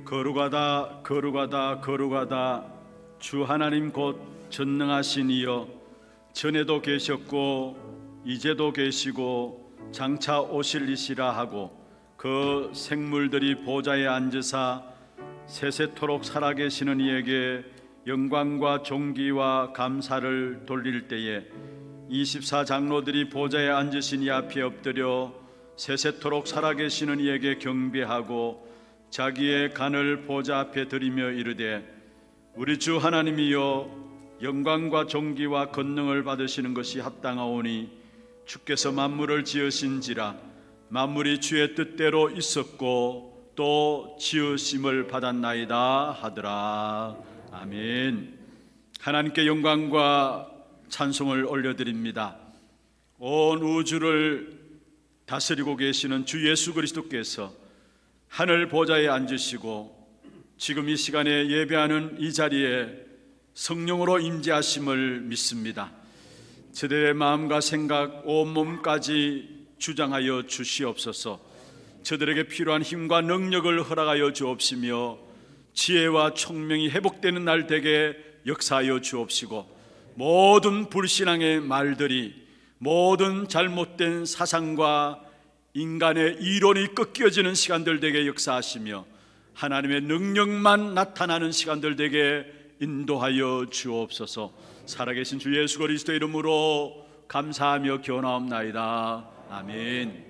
거룩하다 거룩하다 거룩하다 주 하나님 곧 전능하신 이여, 전에도 계셨고 이제도 계시고 장차 오실 이시라 하고 그 생물들이 보좌에 앉으사 세세토록 살아계시는 이에게 영광과 존귀와 감사를 돌릴 때에 24장로들이 보좌에 앉으신 이 앞에 엎드려 세세토록 살아계시는 이에게 경배하고 자기의 간을 보좌 앞에 드리며 이르되, 우리 주 하나님이여, 영광과 존귀와 권능을 받으시는 것이 합당하오니 주께서 만물을 지으신지라 만물이 주의 뜻대로 있었고 또 지으심을 받았나이다 하더라. 아멘. 하나님께 영광과 찬송을 올려드립니다. 온 우주를 다스리고 계시는 주 예수 그리스도께서 하늘 보좌에 앉으시고 지금 이 시간에 예배하는 이 자리에 성령으로 임재하심을 믿습니다. 저들의 마음과 생각, 온몸까지 주장하여 주시옵소서. 저들에게 필요한 힘과 능력을 허락하여 주옵시며 지혜와 총명이 회복되는 날 되게 역사하여 주옵시고, 모든 불신앙의 말들이, 모든 잘못된 사상과 인간의 이론이 꺾여지는 시간들 되게 역사하시며 하나님의 능력만 나타나는 시간들 되게 인도하여 주옵소서. 살아계신 주 예수 그리스도의 이름으로 감사하며 기원하옵나이다. 아멘.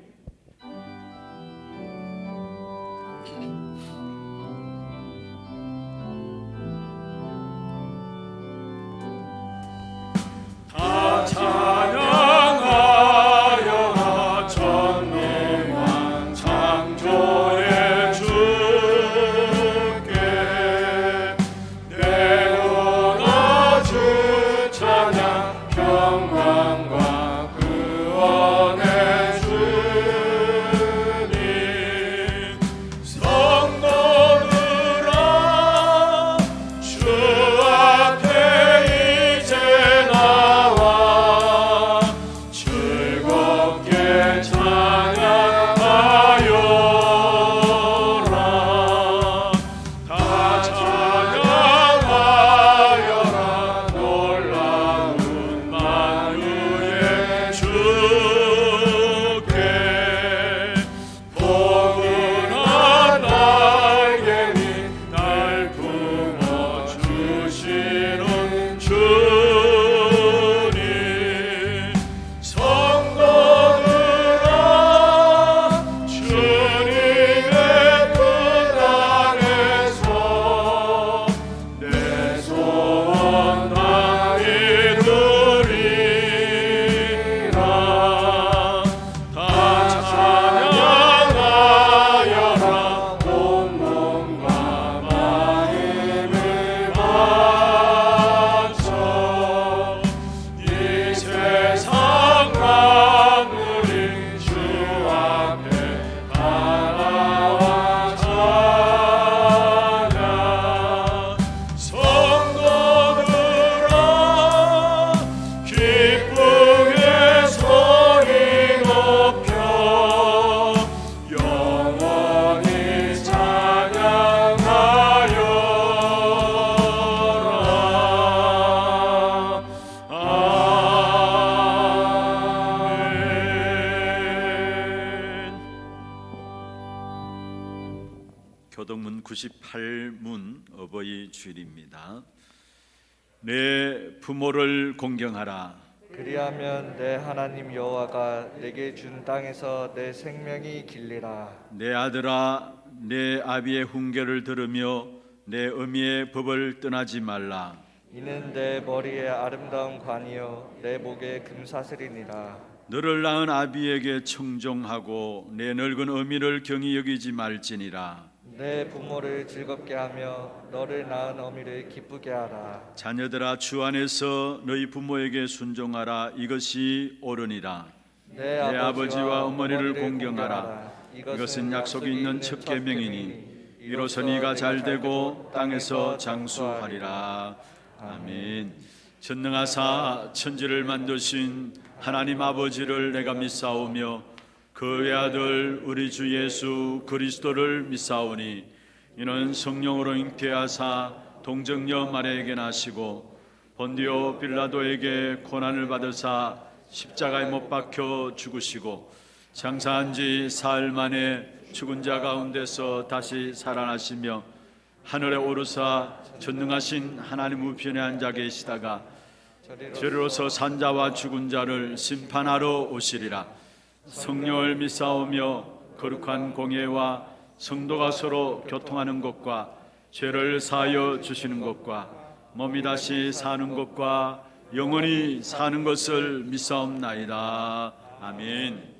다 찬양하여라 전능한 창조의 주께, 내오나 주 찬양 평강과 구원의 주님, 성도들아 주 앞에 이제 나와 즐겁게 찬양하여라. 다 찬양하여라 놀라운 만유의 주께, 포근한 날개니 날 품어주시는 주님, 성도들아 주님의 뜻 안에서 내 소원 다 이루리라. 다 찬양하여라 온몸과 마음을 바쳐 이 세상 만물이 주 앞에 바라와 찬양, 성도들아 기쁘게 소리 높여 영원히 찬양하여라. 아멘. 교동문 98문 어버이 주일입니다. 내 부모를 공경하라. 그리하면 내 하나님 여호와가 내게 준 땅에서 내 생명이 길리라. 내 아들아, 내 아비의 훈계를 들으며 내 어미의 법을 떠나지 말라. 이는 내 머리에 아름다운 관이요 내 목에 금사슬이니라. 너를 낳은 아비에게 청종하고 내 늙은 어미를 경히 여기지 말지니라. 내 부모를 즐겁게 하며 너를 낳은 어미를 기쁘게 하라. 자녀들아, 주 안에서 너희 부모에게 순종하라. 이것이 옳으니라. 내 아버지와 어머니를 공경하라. 이것은 약속이 있는 첫 계명이니 이로써 네가 잘되고 땅에서 장수하리라. 아멘. 전능하사 천지를 만드신 하나님 아버지를 내가 믿사오며 그 외아들 우리 주 예수 그리스도를 믿사오니 이는 성령으로 잉태하사 동정녀 마리아에게 나시고 본디오 빌라도에게 고난을 받으사 십자가에 못 박혀 죽으시고 장사한 지 사흘 만에 죽은 자 가운데서 다시 살아나시며 하늘에 오르사 전능하신 하나님 우편에 앉아 계시다가 저리로서 산자와 죽은 자를 심판하러 오시리라. 성령을 믿사오며 거룩한 공예와 성도가 서로 교통하는 것과 죄를 사하여 주시는 것과 몸이 다시 사는 것과 영원히 사는 것을 믿사옵나이다. 아멘.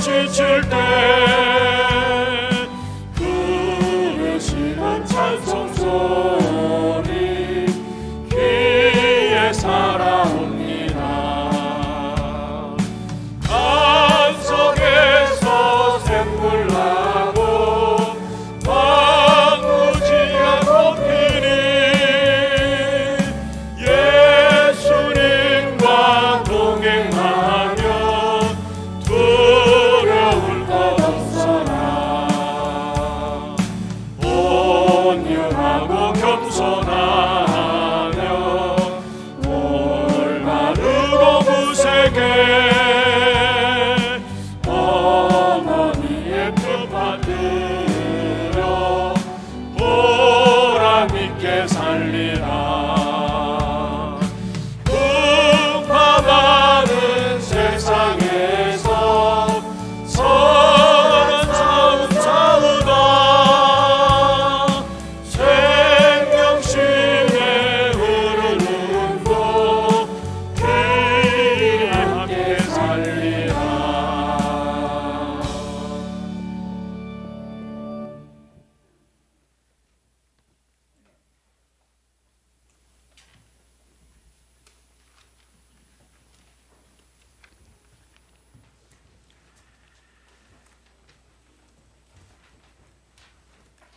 지칠 때 부르시는 찬송 소리 귀에 살아옵니다. 간 속에서 샘물 나고 황무지가 걷히니 예수님과 동행하며 두려울 것 없어라. 온유하고 겸손하며 올바르고 무색해 어머니의 품 받들어 보람있게 살리라. 풍파많은 세상에서 선한 싸움 싸우다 생명심에 흐르는 곳 귀히 함께 살리라.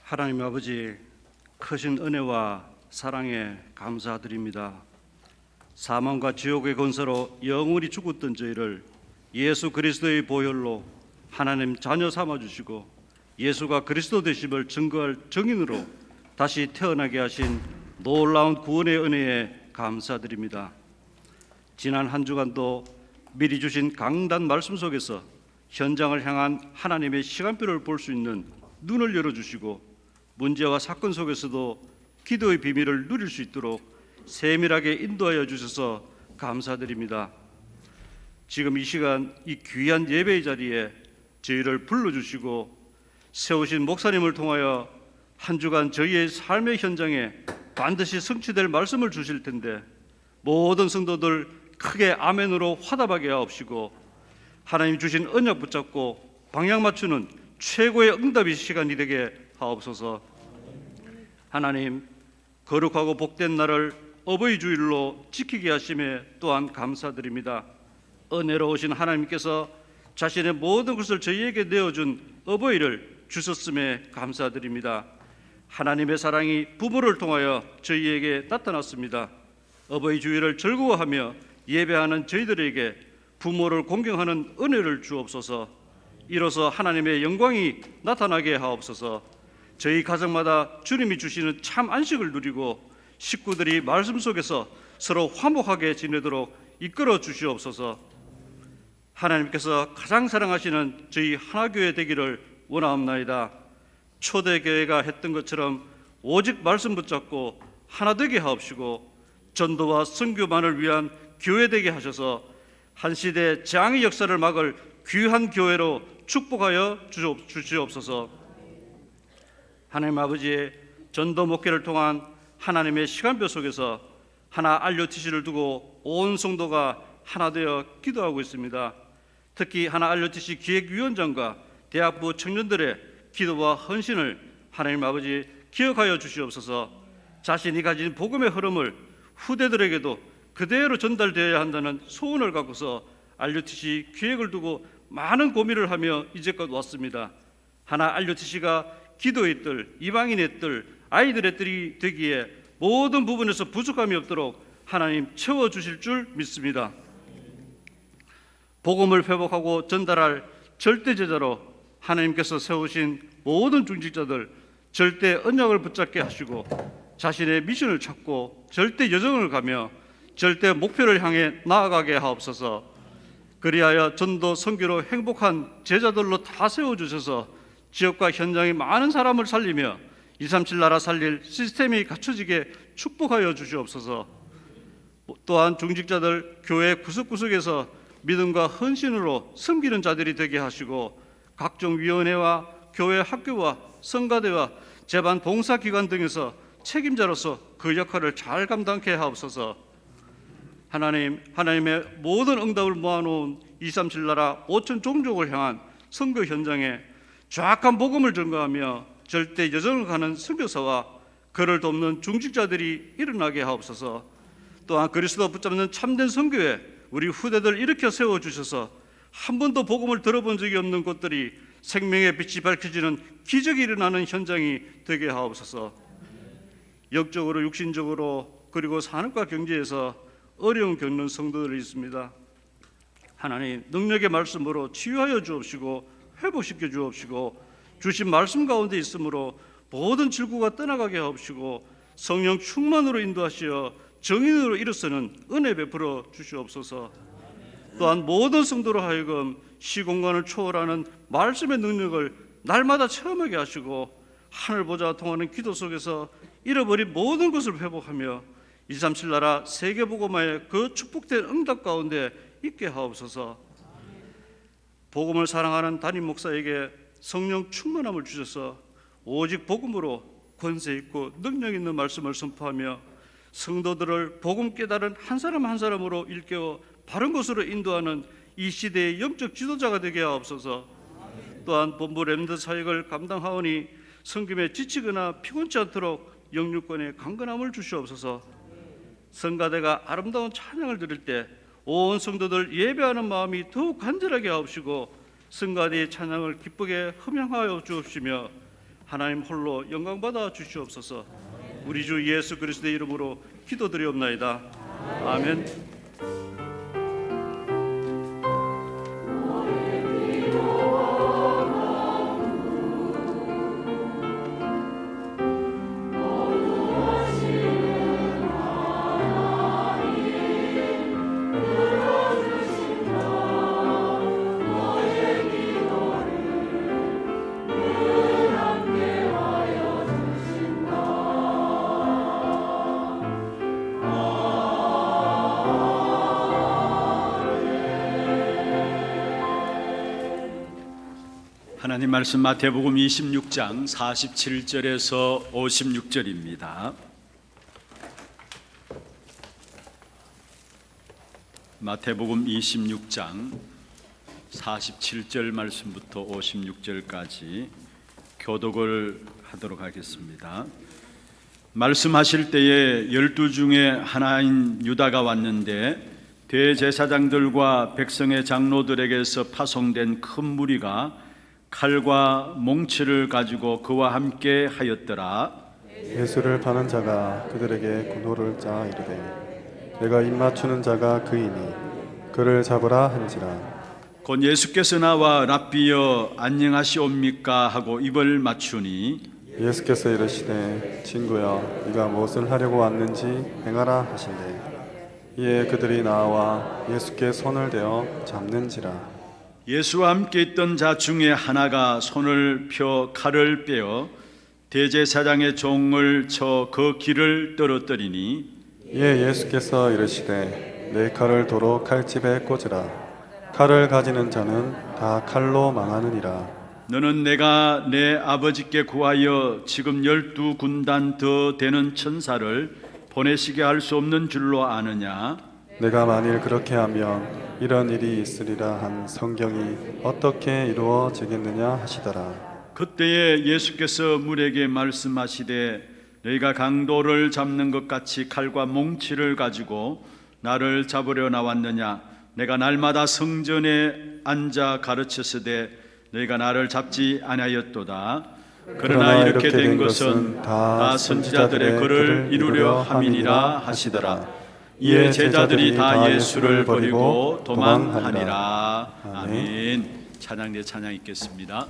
하나님 아버지, 크신 은혜와 사랑에 감사드립니다. 사망과 지옥의 권세로 영원히 죽었던 저희를 예수 그리스도의 보혈로 하나님 자녀 삼아주시고 예수가 그리스도 되심을 증거할 증인으로 다시 태어나게 하신 놀라운 구원의 은혜에 감사드립니다. 지난 한 주간도 미리 주신 강단 말씀 속에서 현장을 향한 하나님의 시간표를 볼 수 있는 눈을 열어주시고 문제와 사건 속에서도 기도의 비밀을 누릴 수 있도록 세밀하게 인도하여 주셔서 감사드립니다. 지금 이 시간 이 귀한 예배의 자리에 저희를 불러주시고 세우신 목사님을 통하여 한 주간 저희의 삶의 현장에 반드시 성취될 말씀을 주실 텐데 모든 성도들 크게 아멘으로 화답하게 하옵시고 하나님 주신 언약 붙잡고 방향 맞추는 최고의 응답의 시간이 되게 하옵소서. 하나님, 거룩하고 복된 날을 어버이 주일로 지키게 하심에 또한 감사드립니다. 은혜로우신 하나님께서 자신의 모든 것을 저희에게 내어준 어버이를 주셨음에 감사드립니다. 하나님의 사랑이 부모를 통하여 저희에게 나타났습니다. 어버이 주일을 즐거워하며 예배하는 저희들에게 부모를 공경하는 은혜를 주옵소서. 이로써 하나님의 영광이 나타나게 하옵소서. 저희 가정마다 주님이 주시는 참 안식을 누리고 식구들이 말씀 속에서 서로 화목하게 지내도록 이끌어 주시옵소서. 하나님께서 가장 사랑하시는 저희 하나교회 되기를 원하옵나이다. 초대교회가 했던 것처럼 오직 말씀 붙잡고 하나 되게 하옵시고 전도와 선교만을 위한 교회 되게 하셔서 한 시대 장의 역사를 막을 귀한 교회로 축복하여 주시옵소서. 하나님 아버지의 전도 목회를 통한 하나님의 시간표 속에서 하나 RUTC를 두고 온 성도가 하나 되어 기도하고 있습니다. 특히 하나 RUTC 기획위원장과 대학부 청년들의 기도와 헌신을 하나님 아버지 기억하여 주시옵소서. 자신이 가진 복음의 흐름을 후대들에게도 그대로 전달되어야 한다는 소원을 갖고서 RUTC 기획을 두고 많은 고민을 하며 이제껏 왔습니다. 하나 RUTC가 기도의 뜰, 이방인의 뜰, 아이들의 뜰이 되기에 모든 부분에서 부족함이 없도록 하나님 채워주실 줄 믿습니다. 복음을 회복하고 전달할 절대 제자로 하나님께서 세우신 모든 중직자들 절대 언약을 붙잡게 하시고 자신의 미션을 찾고 절대 여정을 가며 절대 목표를 향해 나아가게 하옵소서. 그리하여 전도 선교로 행복한 제자들로 다 세워주셔서 지역과 현장의 많은 사람을 살리며 237 나라 살릴 시스템이 갖춰지게 축복하여 주시옵소서. 또한 중직자들 교회 구석구석에서 믿음과 헌신으로 섬기는 자들이 되게 하시고 각종 위원회와 교회 학교와 성가대와 재반 봉사기관 등에서 책임자로서 그 역할을 잘 감당케 하옵소서. 하나님의 모든 응답을 모아놓은 237 나라 5천 종족을 향한 선교 현장에 정확한 복음을 전가하며 절대 여정을 가는 선교사와 그를 돕는 중직자들이 일어나게 하옵소서. 또한 그리스도 붙잡는 참된 선교에 우리 후대들 일으켜 세워주셔서 한 번도 복음을 들어본 적이 없는 곳들이 생명의 빛이 밝혀지는 기적이 일어나는 현장이 되게 하옵소서. 영적으로 육신적으로 그리고 산업과 경제에서 어려움 겪는 성도들이 있습니다. 하나님 능력의 말씀으로 치유하여 주옵시고 회복시켜 주옵시고 주신 말씀 가운데 있으므로 모든 질구가 떠나가게 하옵시고 성령 충만으로 인도하시어 정인으로 일어서는 은혜 베풀어 주시옵소서. 또한 모든 성도로 하여금 시공간을 초월하는 말씀의 능력을 날마다 체험하게 하시고 하늘 보좌 통하는 기도 속에서 잃어버린 모든 것을 회복하며 237 나라 세계복음화의 그 축복된 응답 가운데 있게 하옵소서. 복음을 사랑하는 담임 목사에게 성령 충만함을 주셔서 오직 복음으로 권세 있고 능력 있는 말씀을 선포하며 성도들을 복음 깨달은 한 사람 한 사람으로 일깨워 바른 곳으로 인도하는 이 시대의 영적 지도자가 되게 하옵소서. 또한 본부 렘넌트 사역을 감당하오니 섬김에 지치거나 피곤치 않도록 영육권에 강건함을 주시옵소서. 성가대가 아름다운 찬양을 드릴 때 온 성도들 예배하는 마음이 더욱 간절하게 하옵시고 성가대의 찬양을 기쁘게 흠양하여 주옵시며 하나님 홀로 영광받아 주시옵소서. 우리 주 예수 그리스도의 이름으로 기도드리옵나이다. 아멘. 하나님 말씀 마태복음 26장 47절에서 56절입니다. 마태복음 26장 47절 말씀부터 56절까지 교독을 하도록 하겠습니다. 말씀하실 때에 12 중에 하나인 유다가 왔는데 대제사장들과 백성의 장로들에게서 파송된 큰 무리가 칼과 몽치를 가지고 그와 함께 하였더라. 예수를 파는 자가 그들에게 군호를 짜 이르되 내가 입맞추는 자가 그이니 그를 잡으라 한지라. 곧 예수께서 나와 랍비여 안녕하시옵니까 하고 입을 맞추니 예수께서 이르시되 친구야 네가 무엇을 하려고 왔는지 행하라 하신대. 이에 그들이 나와 예수께 손을 대어 잡는지라. 예수와 함께 있던 자 중에 하나가 손을 펴 칼을 빼어 대제사장의 종을 쳐 그 길을 떨어뜨리니 이에 예수께서 이르시되 내 칼을 도로 칼집에 꽂으라. 칼을 가지는 자는 다 칼로 망하느니라. 너는 내가 내 아버지께 구하여 지금 12 군단 더 되는 천사를 보내시게 할 수 없는 줄로 아느냐? 내가 만일 그렇게 하면 이런 일이 있으리라 한 성경이 어떻게 이루어지겠느냐 하시더라. 그때에 예수께서 물에게 말씀하시되 너희가 강도를 잡는 것 같이 칼과 몽치를 가지고 나를 잡으려 나왔느냐? 내가 날마다 성전에 앉아 가르쳤으되 너희가 나를 잡지 아니하였도다. 그러나 이렇게 된 것은 다 선지자들의 글을 이루려 함이니라 하시더라. 이에 제자들이 다 예수를 버리고 도망하니라. 아멘. 찬양 내 찬양 읽겠습니다.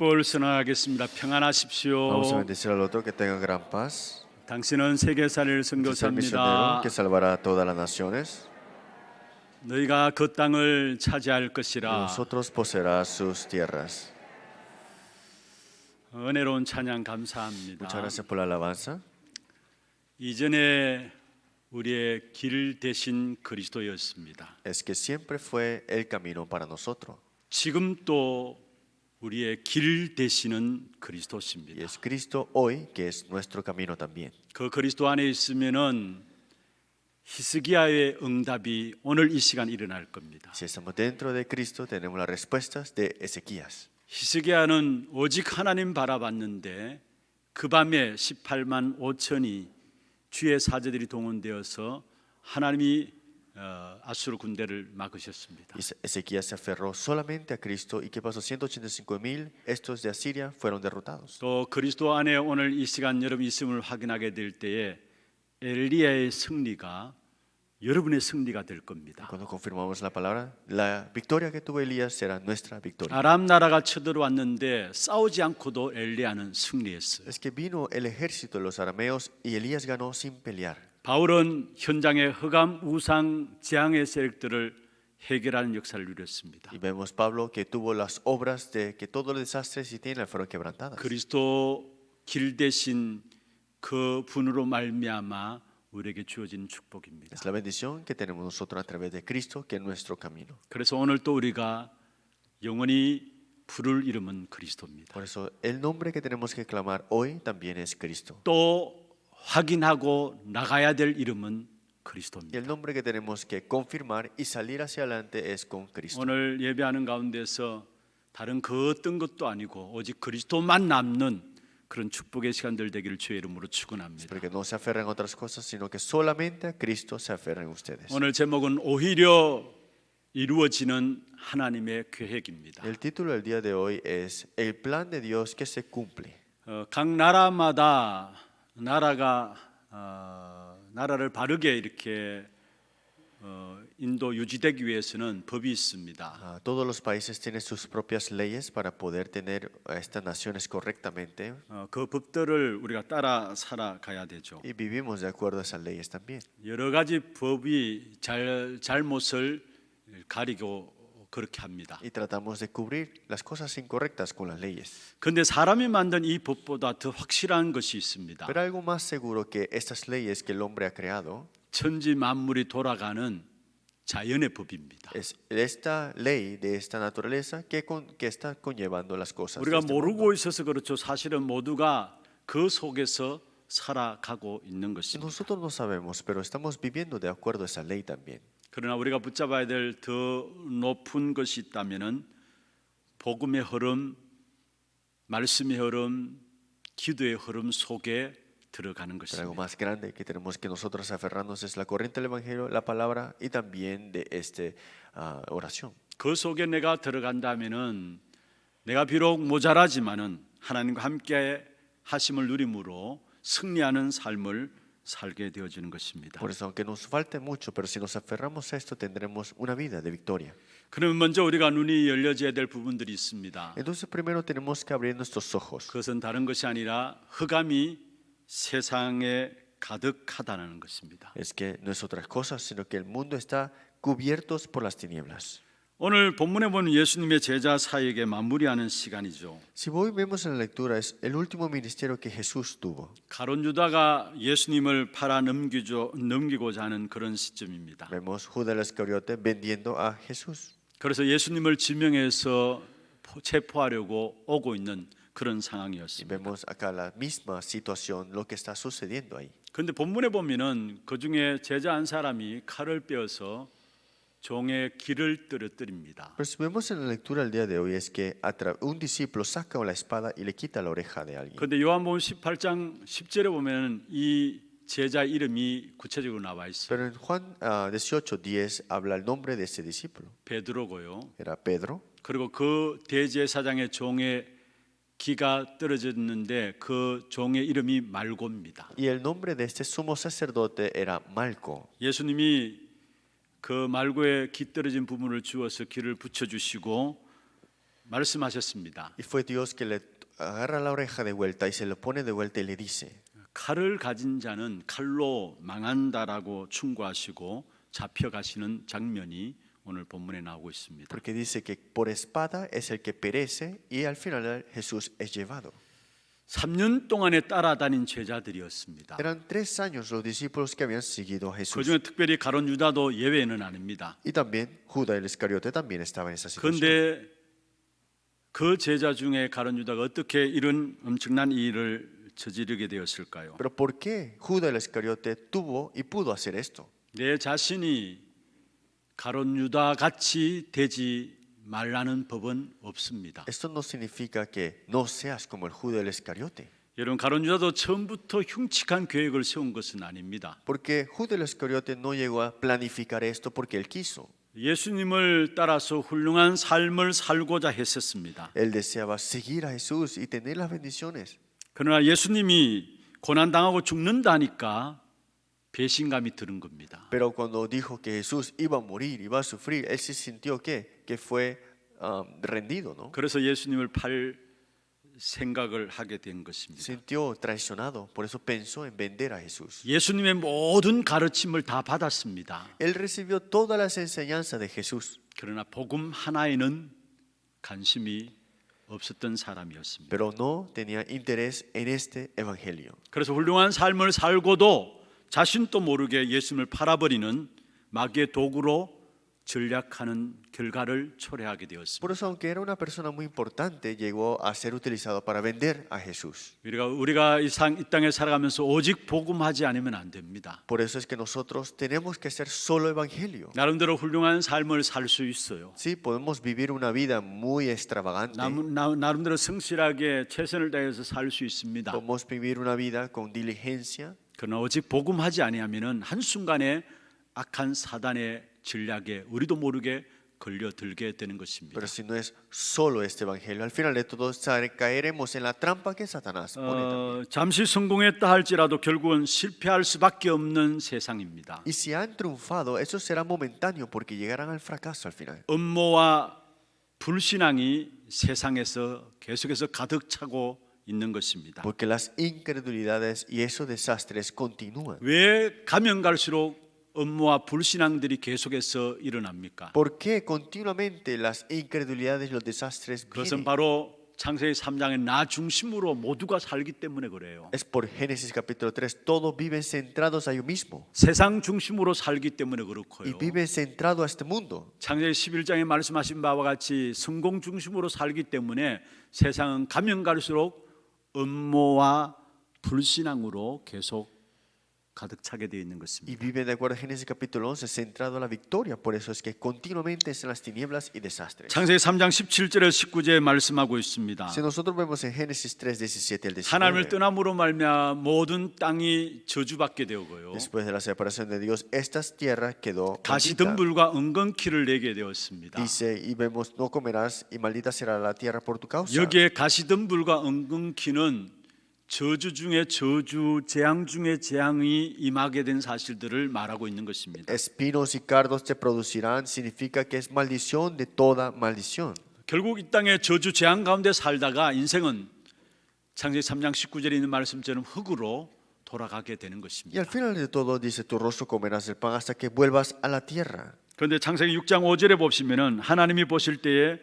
축복을 선언하겠습니다. 평안하십시오. Vamos a bendecir al otro, que tenga gran paz. 당신은 세계사를 Este es el misionero 선교사입니다. que salvará a todas las naciones. 너희가 그 땅을 차지할 Y 것이라. vosotros poseerás sus tierras. 은혜로운 찬양 감사합니다. Muchas gracias por la alabanza. 이전에 우리의 길 대신 그리스도였습니다. Es que siempre fue el camino para nosotros. 지금 또 우리의 길 대신은 Y 그리스도십니다. es Cristo hoy que es nuestro camino también. 그 그리스도 안에 있으면은 히스기야의 응답이 오늘 이 시간 일어날 겁니다. Si estamos dentro de Cristo, tenemos las respuestas de Ezequías. 히스기야는 오직 하나님 바라봤는데 그 밤에 18만 5천이 주의 사제들이 동원되어서 하나님이 아수르 군대를 막으셨습니다. Y Ezequías se aferró solamente a Cristo. ¿Y qué pasó? 185,000 estos de Asiria fueron derrotados. 또 그리스도 안에 오늘 이 시간 여러분 있음을 확인하게 될 때에 엘리야의 승리가 여러분의 승리가 될 겁니다. Cuando confirmamos la palabra, la victoria que tuvo Elías será nuestra victoria. 아람 나라가 쳐들어왔는데 싸우지 않고도 엘리야는 승리했어요. Es que vino el ejército de los arameos y Elías ganó sin pelear. 바울은 현장의 흑암 우상 재앙의 세력들을 해결하는 역사를 누렸습니다. Y vemos Pablo que tuvo las obras de que todos los desastres y tinieblas fueron quebrantadas. 그리스도 길 대신 그 분으로 말미암아 우리에게 주어진 축복입니다. Es la bendición que tenemos nosotros a través de Cristo, que es nuestro camino. 그래서 오늘 또 우리가 영원히 부를 이름은 그리스도입니다. Por eso el nombre que tenemos que clamar hoy también es Cristo. 또 확인하고 나가야 될 이름은 Y 그리스도입니다. el nombre que tenemos que confirmar y salir hacia adelante es con Cristo. 오늘 예배하는 가운데서 다른 그 어떤 것도 아니고 오직 그리스도만 남는 그런 축복의 시간들 되기를 주의 이름으로 축원합니다. Porque no se aferren a otras cosas, sino que solamente a Cristo se aferren ustedes. 오늘 제목은 오히려 이루어지는 하나님의 계획입니다. El título del día de hoy es El plan de Dios que se cumple. 각 나라마다 나라를 바르게 이렇게 인도 유지되기 위해서는 법이 있습니다. Todos los países tienen sus propias leyes para poder tener a estas naciones correctamente 그 법들을 우리가 따라 살아가야 되죠. y vivimos de acuerdo a esas leyes también. 여러 가지 법이 잘못을 가리고 그렇게 합니다. Y tratamos de cubrir las cosas incorrectas con las leyes. 그런데 사람이 만든 이 법보다 더 확실한 것이 있습니다. Pero algo más seguro que estas leyes que el hombre ha creado 천지 만물이 돌아가는 자연의 법입니다. es esta ley de esta naturaleza que está conllevando las cosas. de 우리가 este mundo. 모르고 있어서 그렇죠. 사실은 모두가 그 속에서 살아가고 있는 것입니다. Nosotros no sabemos, pero estamos viviendo de acuerdo a esa ley también. 그러나 우리가 붙잡아야 될 더 높은 것이 있다면은 복음의 흐름, 말씀의 흐름, 기도의 흐름 속에 들어가는 Pero algo 것입니다. más grande que tenemos que nosotros aferrarnos es la corriente del Evangelio, la palabra y también de esta oración. 그 속에 내가 들어간다면은 내가 비록 모자라지만은 하나님과 함께 하심을 누림으로 승리하는 삶을 살게 되어지는 것입니다. Por eso, aunque nos falte mucho, pero si nos aferramos a esto, tendremos una vida de victoria. 그러면 먼저 우리가 눈이 열려져야 될 부분들이 있습니다. Entonces, primero tenemos que abrir nuestros ojos. 그것은 다른 것이 아니라 흑암이 세상에 가득하다는 것입니다. Es que no es otra cosa, sino que el mundo está cubiertos por las tinieblas. 오늘 본문에 보면 예수님의 제자 사역에 마무리하는 시간이죠. Si hoy vemos en la lectura, es el último ministerio que Jesús tuvo. 가룟 유다가 예수님을 팔아 넘기고자 하는 그런 시점입니다. Vemos Judas el Iscariote vendiendo a Jesús. 그래서 예수님을 지명해서 체포하려고 오고 있는 그런 Y 상황이었습니다. vemos acá la misma situación, lo que está sucediendo ahí. 그런데 본문에 보면은 그 중에 제자 한 사람이 칼을 빼어서 종의 귀를 떨어뜨립니다. Pero si vemos en la lectura del día de hoy es que un discípulo saca la espada y le quita la oreja de alguien. 그런데 요한복음 18장 10절에 보면 이 제자 이름이 구체적으로 나와 있어요. Pero en Juan 18:10 habla el nombre de ese discípulo. 베드로고요. Era Pedro. 그리고 그 대제사장의 종의 귀가 떨어졌는데 그 종의 이름이 말고입니다. Y el nombre de este sumo sacerdote era Malco. 예수님이 그 말고의 귀 떨어진 부분을 주어서 귀를 붙여주시고 말씀하셨습니다. Y fue Dios que le agarra la oreja de vuelta y se lo pone de vuelta y le dice, 칼을 가진 자는 칼로 망한다라고 충고하시고 잡혀가시는 장면이 오늘 본문에 나오고 있습니다. porque dice que por espada es el que perece y al final Jesús es llevado. 3년 동안에 따라다닌 제자들이었습니다. Eran 3 años los discípulos que habían seguido a Jesús. 그중에 특별히 가룟 유다도 예외는 아닙니다. Y también Judas el Iscariote también estaba en esa situación. 그런데 그 제자 중에 가룟 유다가 어떻게 이런 엄청난 일을 저지르게 되었을까요? Pero ¿por qué Judas el Iscariote tuvo y pudo hacer esto? 내 자신이 가룟 유다 같이 되지 말라는 법은 없습니다. Esto no significa que no seas como el Judas el Iscariote. 여러분 가룟 유다도 처음부터 흉측한 계획을 세운 것은 아닙니다. Porque Judas el Iscariote no llegó a planificar esto porque él quiso. 예수님을 따라서 훌륭한 삶을 살고자 했었습니다. Él deseaba seguir a Jesús y tener las bendiciones. 그러나 예수님이 고난당하고 죽는다니까 배신감이 드는 겁니다. Pero cuando dijo que Jesús iba a morir, iba a sufrir, él se sintió que fue rendido, ¿no? 그래서 예수님을 팔 생각을 하게 된 것입니다. Sintió traicionado, por eso pensó en vender a Jesús. 예수님의 모든 가르침을 다 받았습니다. Él recibió todas las enseñanzas de Jesús, 그러나 복음 하나에는 관심이 없었던 사람이었습니다. pero no tenía interés en este evangelio. 그래서 훌륭한 삶을 살고도 자신도 모르게 예수님을 팔아버리는 마귀의 도구로 전략하는 결과를 초래하게 되었습니다. Por eso, aunque era una persona muy importante, llegó a ser utilizado para vender a Jesús. 우리가 이 땅에 살아가면서 오직 복음하지 않으면 안 됩니다. Por eso es que nosotros tenemos que hacer solo evangelio. 나름대로 훌륭한 삶을 살 수 있어요. Sí, podemos vivir una vida muy extravagante. 나름대로 성실하게 최선을 다해서 살 수 있습니다. Podemos vivir una vida con diligencia. 그러나 오직 복음하지 아니하면은 한순간에 악한 사단의 전략에 우리도 모르게 걸려들게 되는 것입니다. Pero si no es solo este evangelio, al final de todo caeremos en la trampa que Satanás pone también. 잠시 성공했다 할지라도 결국은 실패할 수밖에 없는 세상입니다. Y si han triunfado, eso será momentáneo porque llegarán al fracaso al final. 음모와 불신앙이 세상에서 계속해서 가득 차고 있는 것입니다. Porque las incredulidades y esos desastres continúan. 왜 가면 갈수록 음모와 불신앙들이 계속해서 일어납니까? ¿Por qué continuamente las incredulidades y los desastres 그것은 vienen? 바로 창세기 3장의 나 중심으로 모두가 살기 때문에 그래요. Es por Génesis capítulo 3, todos viven centrados a ellos mismos 세상 중심으로 살기 때문에 y 그렇고요. viven centrados a este mundo. 창세기 11장에 말씀하신 바와 같이 성공 중심으로 살기 때문에 세상은 가면 갈수록 음모와 불신앙으로 계속 가득 차게 되어 있는 Y 것입니다. viven de acuerdo a Génesis capítulo 11, centrado a la victoria. Por eso es que continuamente es en las tinieblas y desastres. 창세기 3장 17절에 19절에 말씀하고 있습니다. Si nosotros vemos en Génesis 3, 17 al 하나님을 19, 떠남으로 말미암아 모든 땅이 저주받게 되고요. después de la separación de Dios, estas tierras quedó maldita. 가시덤불과 은근키를 내게 되었습니다. Dice, y vemos, no comerás, y maldita será la tierra por tu causa. 여기에 가시덤불과 은근키는 저주 중에 저주, 재앙 중에 재앙이 임하게 된 사실들을 말하고 있는 것입니다. Espinos y cardos te producirán, significa que es maldición de toda maldición. 결국 이 땅에 저주 재앙 가운데 살다가 인생은 창세기 3장 19절에 있는 말씀처럼 흙으로 돌아가게 되는 Y 것입니다. al final de todo dice, tu rostro comerás el pan hasta que vuelvas a la tierra. 그런데 창세기 6장 5절에 보시면은 하나님이 보실 때에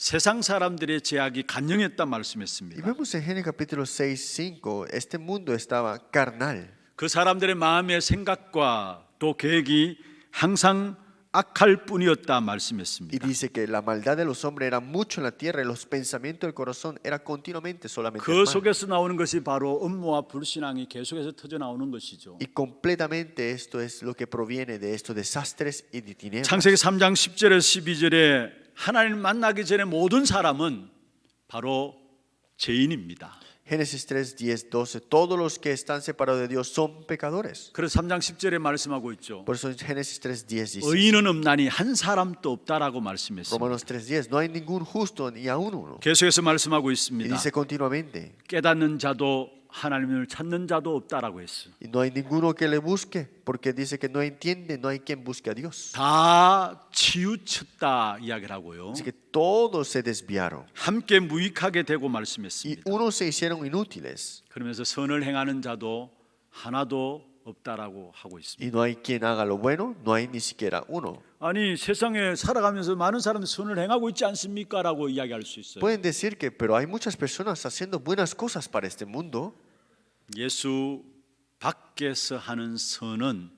세상 사람들의 제약이 간영했다 Y 말씀했습니다. vemos en Génesis capítulo 6, 5, este mundo estaba carnal. 그 사람들의 마음의 생각과 또 계획이 항상 악할 뿐이었다 Y 말씀했습니다. dice que la maldad de los hombres era mucho en la tierra y los pensamientos del corazón era continuamente solamente el 그 mal. 속에서 나오는 것이 바로 음모와 불신앙이 계속해서 터져 나오는 것이죠. Y completamente esto es lo que proviene de estos desastres y de tinieblas. 창세기 3장 10절에서 12절에 하나님을 만나기 전에 모든 사람은 바로 죄인입니다. Génesis 3, 10, 12, todos los que están separados de Dios son pecadores. 그래서 3장 10절에 말씀하고 있죠. Por eso en Génesis 3, 10 dice, 의인은 없나니 한 사람도 없다라고 말씀했습니다. Romanos 3, 10, no hay ningún justo ni aún uno. 계속해서 말씀하고 Y 있습니다. dice continuamente, 깨닫는 자도 하나님을 찾는 자도 없다라고 했어요. Y no hay ninguno que le busque, porque dice que no entiende, no hay quien busque a Dios. 다 치우쳤다 이야기를 하고요. Así que todos se desviaron 함께 무익하게 되고 y 말씀했습니다. unos se hicieron inútiles. 그러면서 선을 행하는 자도 하나도 없다라고 하고 있습니다. Y no hay quien haga lo bueno, no hay ni siquiera uno. 아니 세상에 살아가면서 많은 사람들이 선을 행하고 있지 않습니까라고 이야기할 수 있어요. Pueden decir que, pero hay muchas personas haciendo buenas cosas para este mundo. 예수 밖에서 하는 선은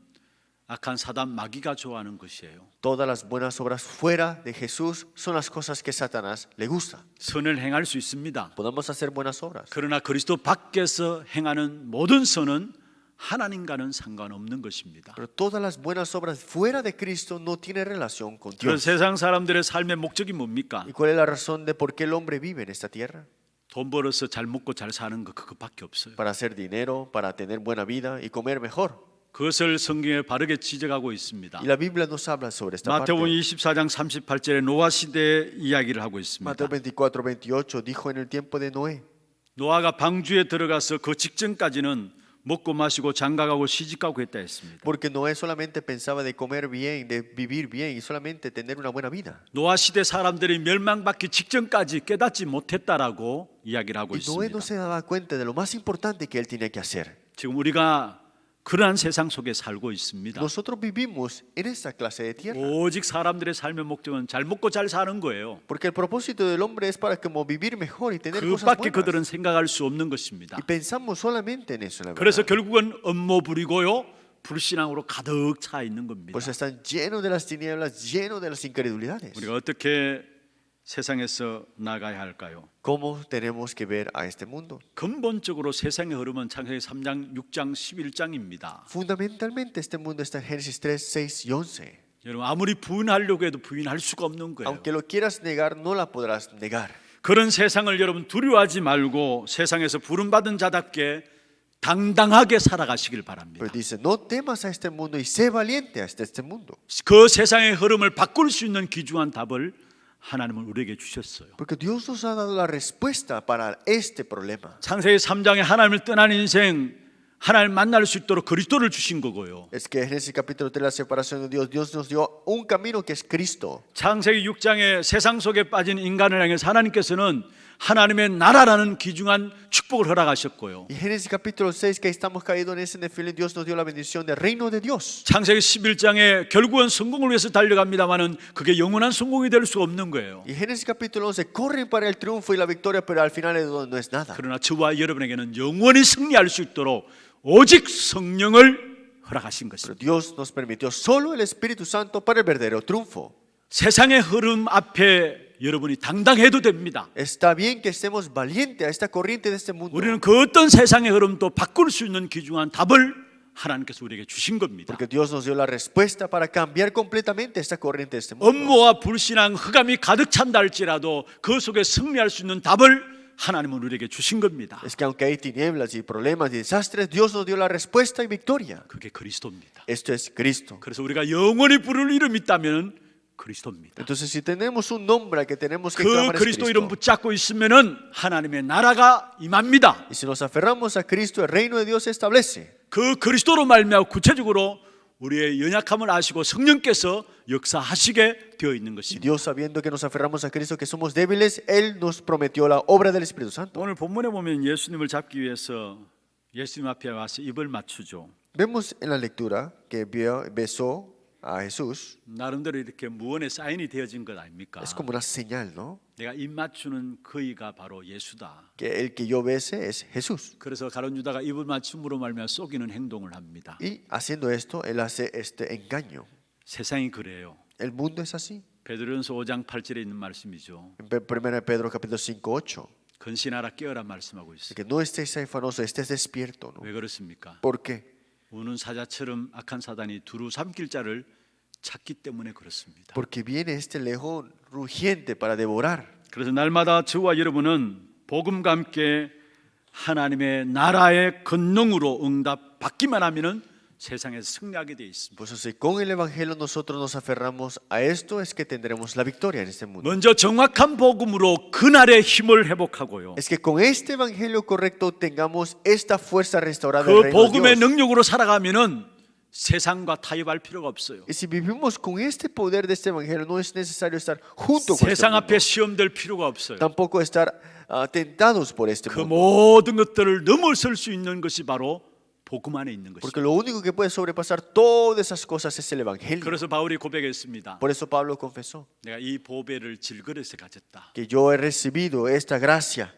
악한 사단 마귀가 좋아하는 것이에요. Todas las buenas obras fuera de Jesús son las cosas que Satanás le gusta. 선을 행할 수 있습니다. Podemos hacer buenas obras. 그러나 그리스도 밖에서 행하는 모든 선은 하나님과는 상관없는 것입니다. Pero todas las buenas obras fuera de Cristo no tienen relación con 그런 Dios. 세상 사람들의 삶의 목적이 뭡니까? ¿Y cuál es la razón de por qué el hombre vive en esta tierra? 돈 벌어서 잘 먹고 잘 사는 거 그것밖에 없어요. Para hacer dinero, para tener buena vida y comer mejor. 그것을 성경에 바르게 지적하고 있습니다. Y la Biblia nos habla sobre esta parte. 마태복음 24장 38절에 노아 시대 이야기를 하고 있습니다. Mateo 24:28 dijo en el tiempo de Noé. 노아가 방주에 들어가서 그 직전까지는 먹고 마시고 장가가고 시집가고 했다 했습니다. Porque Noé solamente pensaba de comer bien, de vivir bien y solamente tener una buena vida. 노아 시대 사람들이 멸망받기 직전까지 깨닫지 못했다라고 이야기를 하고 Y Noé 있습니다. no se daba cuenta de lo más importante que él tenía que hacer. 지금 우리가 그러한 세상 속에 살고 있습니다. Nosotros vivimos en esta clase de tierra. 오직 사람들의 삶의 목적은 잘 먹고 잘 사는 거예요. Porque el propósito del hombre es para como vivir mejor y tener cosas 그밖에 buenas. 그들은 생각할 수 없는 것입니다. Y pensamos solamente en eso, la 그래서 verdad. 결국은 업무 부리고요 불신앙으로 가득 차 있는 겁니다. Pues están llenos de las tinieblas, llenos de las incredulidades. 우리가 어떻게 세상에서 나가야 할까요? ¿Cómo tenemos que ver a este mundo? 근본적으로 세상의 흐름은 창세기 3장, 6장, 11장입니다. Fundamentalmente este mundo está en Génesis 3, 6 y 11. 여러분 아무리 부인하려고 해도 부인할 수가 없는 거예요. Aunque lo quieras negar, no la podrás negar. 그런 세상을 여러분 두려워하지 말고 세상에서 부름받은 자답게 당당하게 살아가시길 바랍니다. Pero dice, no temas a este mundo y sé valiente a este mundo. 그 세상의 흐름을 바꿀 수 있는 귀중한 답을 하나님은 우리에게 주셨어요. Porque Dios nos ha dado la respuesta para este problema. 창세기 3장에 하나님을 떠난 인생, 하나님 만날 수 있도록 그리스도를 주신 거고요. Es que en Génesis capítulo 3, la separación de Dios, Dios nos dio un camino que es Cristo. 창세기 6장에 세상 속에 빠진 인간을 향해서 하나님께서는 하나님의 나라라는 귀중한 축복을 허락하셨고요. Y Génesis capítulo 6, que estamos caídos en ese nefilim, Dios nos dio la bendición del reino de Dios. 창세기 11장에 결국은 성공을 위해서 달려갑니다만은 그게 영원한 성공이 될 수 없는 거예요. Y Génesis capítulo 11, corren para el triunfo y la victoria, pero al final no es nada. 그러나 저와 여러분에게는 영원히 승리할 수 있도록 오직 성령을 허락하신 Pero 것입니다. Dios nos permitió solo el Espíritu Santo para el verdadero triunfo. 세상의 흐름 앞에 여러분이 당당해도 됩니다. Está bien que estemos valientes a esta corriente de este mundo. 우리는 그 어떤 세상의 흐름도 바꿀 수 있는 귀중한 답을 하나님께서 우리에게 주신 겁니다. Porque Dios nos dio la respuesta para cambiar completamente esta corriente de este mundo. 업무와 불신앙, 흑암이 가득 찬다 할지라도 그 속에 승리할 수 있는 답을 하나님은 우리에게 주신 겁니다. Es que aunque hay tinieblas y problemas y desastres, Dios nos dio la respuesta y victoria. 그게 그리스도입니다. Esto es Cristo. 그래서 우리가 영원히 부를 이름이 있다면 그리스도입니다. Entonces, si tenemos un nombre al que tenemos que 그 clamar es 그리스도 이름 Cristo. 붙잡고 있으면은 하나님의 나라가 임합니다. Y si nos aferramos a Cristo, el reino de Dios se establece. 그 그리스도로 말미암아 구체적으로 우리의 연약함을 아시고 성령께서 역사하시게 되어 있는 Y 것입니다. Dios, sabiendo que nos aferramos a Cristo, que somos débiles, Él nos prometió la obra del Espíritu Santo. 오늘 본문에 보면 예수님을 잡기 위해서 예수님 앞에 와서 입을 맞추죠. Vemos en la lectura que besó a Jesús. 나름대로 이렇게 무언의 사인이 되어진 것 아닙니까? Es como una señal, ¿no? 내가 입 맞추는 그이가 바로 예수다. Que el que yo bese es Jesús. 그래서 가룟 유다가 입을 맞춤으로 말미암아 속이는 행동을 합니다. Y haciendo esto, Él hace este engaño. 세상이 그래요. El mundo es así. 베드로전서 5장 8절에 있는 말씀이죠. En 1 Pedro capítulo 5, 8. 근신하라 깨어라 말씀하고 있어요. Que no estés afanoso, estés despierto, ¿no? 왜 그렇습니까? ¿Por qué? 우는 사자처럼 악한 사단이 두루 삼킬 자를 찾기 때문에 그렇습니다. Porque viene este león rugiente para devorar. 그래서 날마다 저와 여러분은 복음과 함께 하나님의 나라의 권능으로 응답 받기만 하면은 세상에서 승리하게 되어 있습니다. Pues si con el Evangelio nosotros nos aferramos a esto, es que tendremos la victoria en este mundo. 먼저 정확한 복음으로 그날의 힘을 회복하고요. Es que con este Evangelio correcto tengamos esta fuerza restaurada 그 del reino de 복음의 Dios. 능력으로 살아가면은 세상과 타협할 필요가 없어요. Y si vivimos con este poder de este Evangelio, no es necesario estar junto con este 세상 mundo. 앞에 시험될 필요가 없어요. Tampoco estar tentados por este 그 mundo. 모든 것들을 넘어설 수 있는 것이 바로 복음 안에 있는 Porque 것입니다. lo único que puede sobrepasar todas esas cosas es el Evangelio. 그래서 바울이 고백했습니다. Por eso Pablo confesó 내가 이 보배를 질그릇에 가졌다. que yo he recibido esta gracia,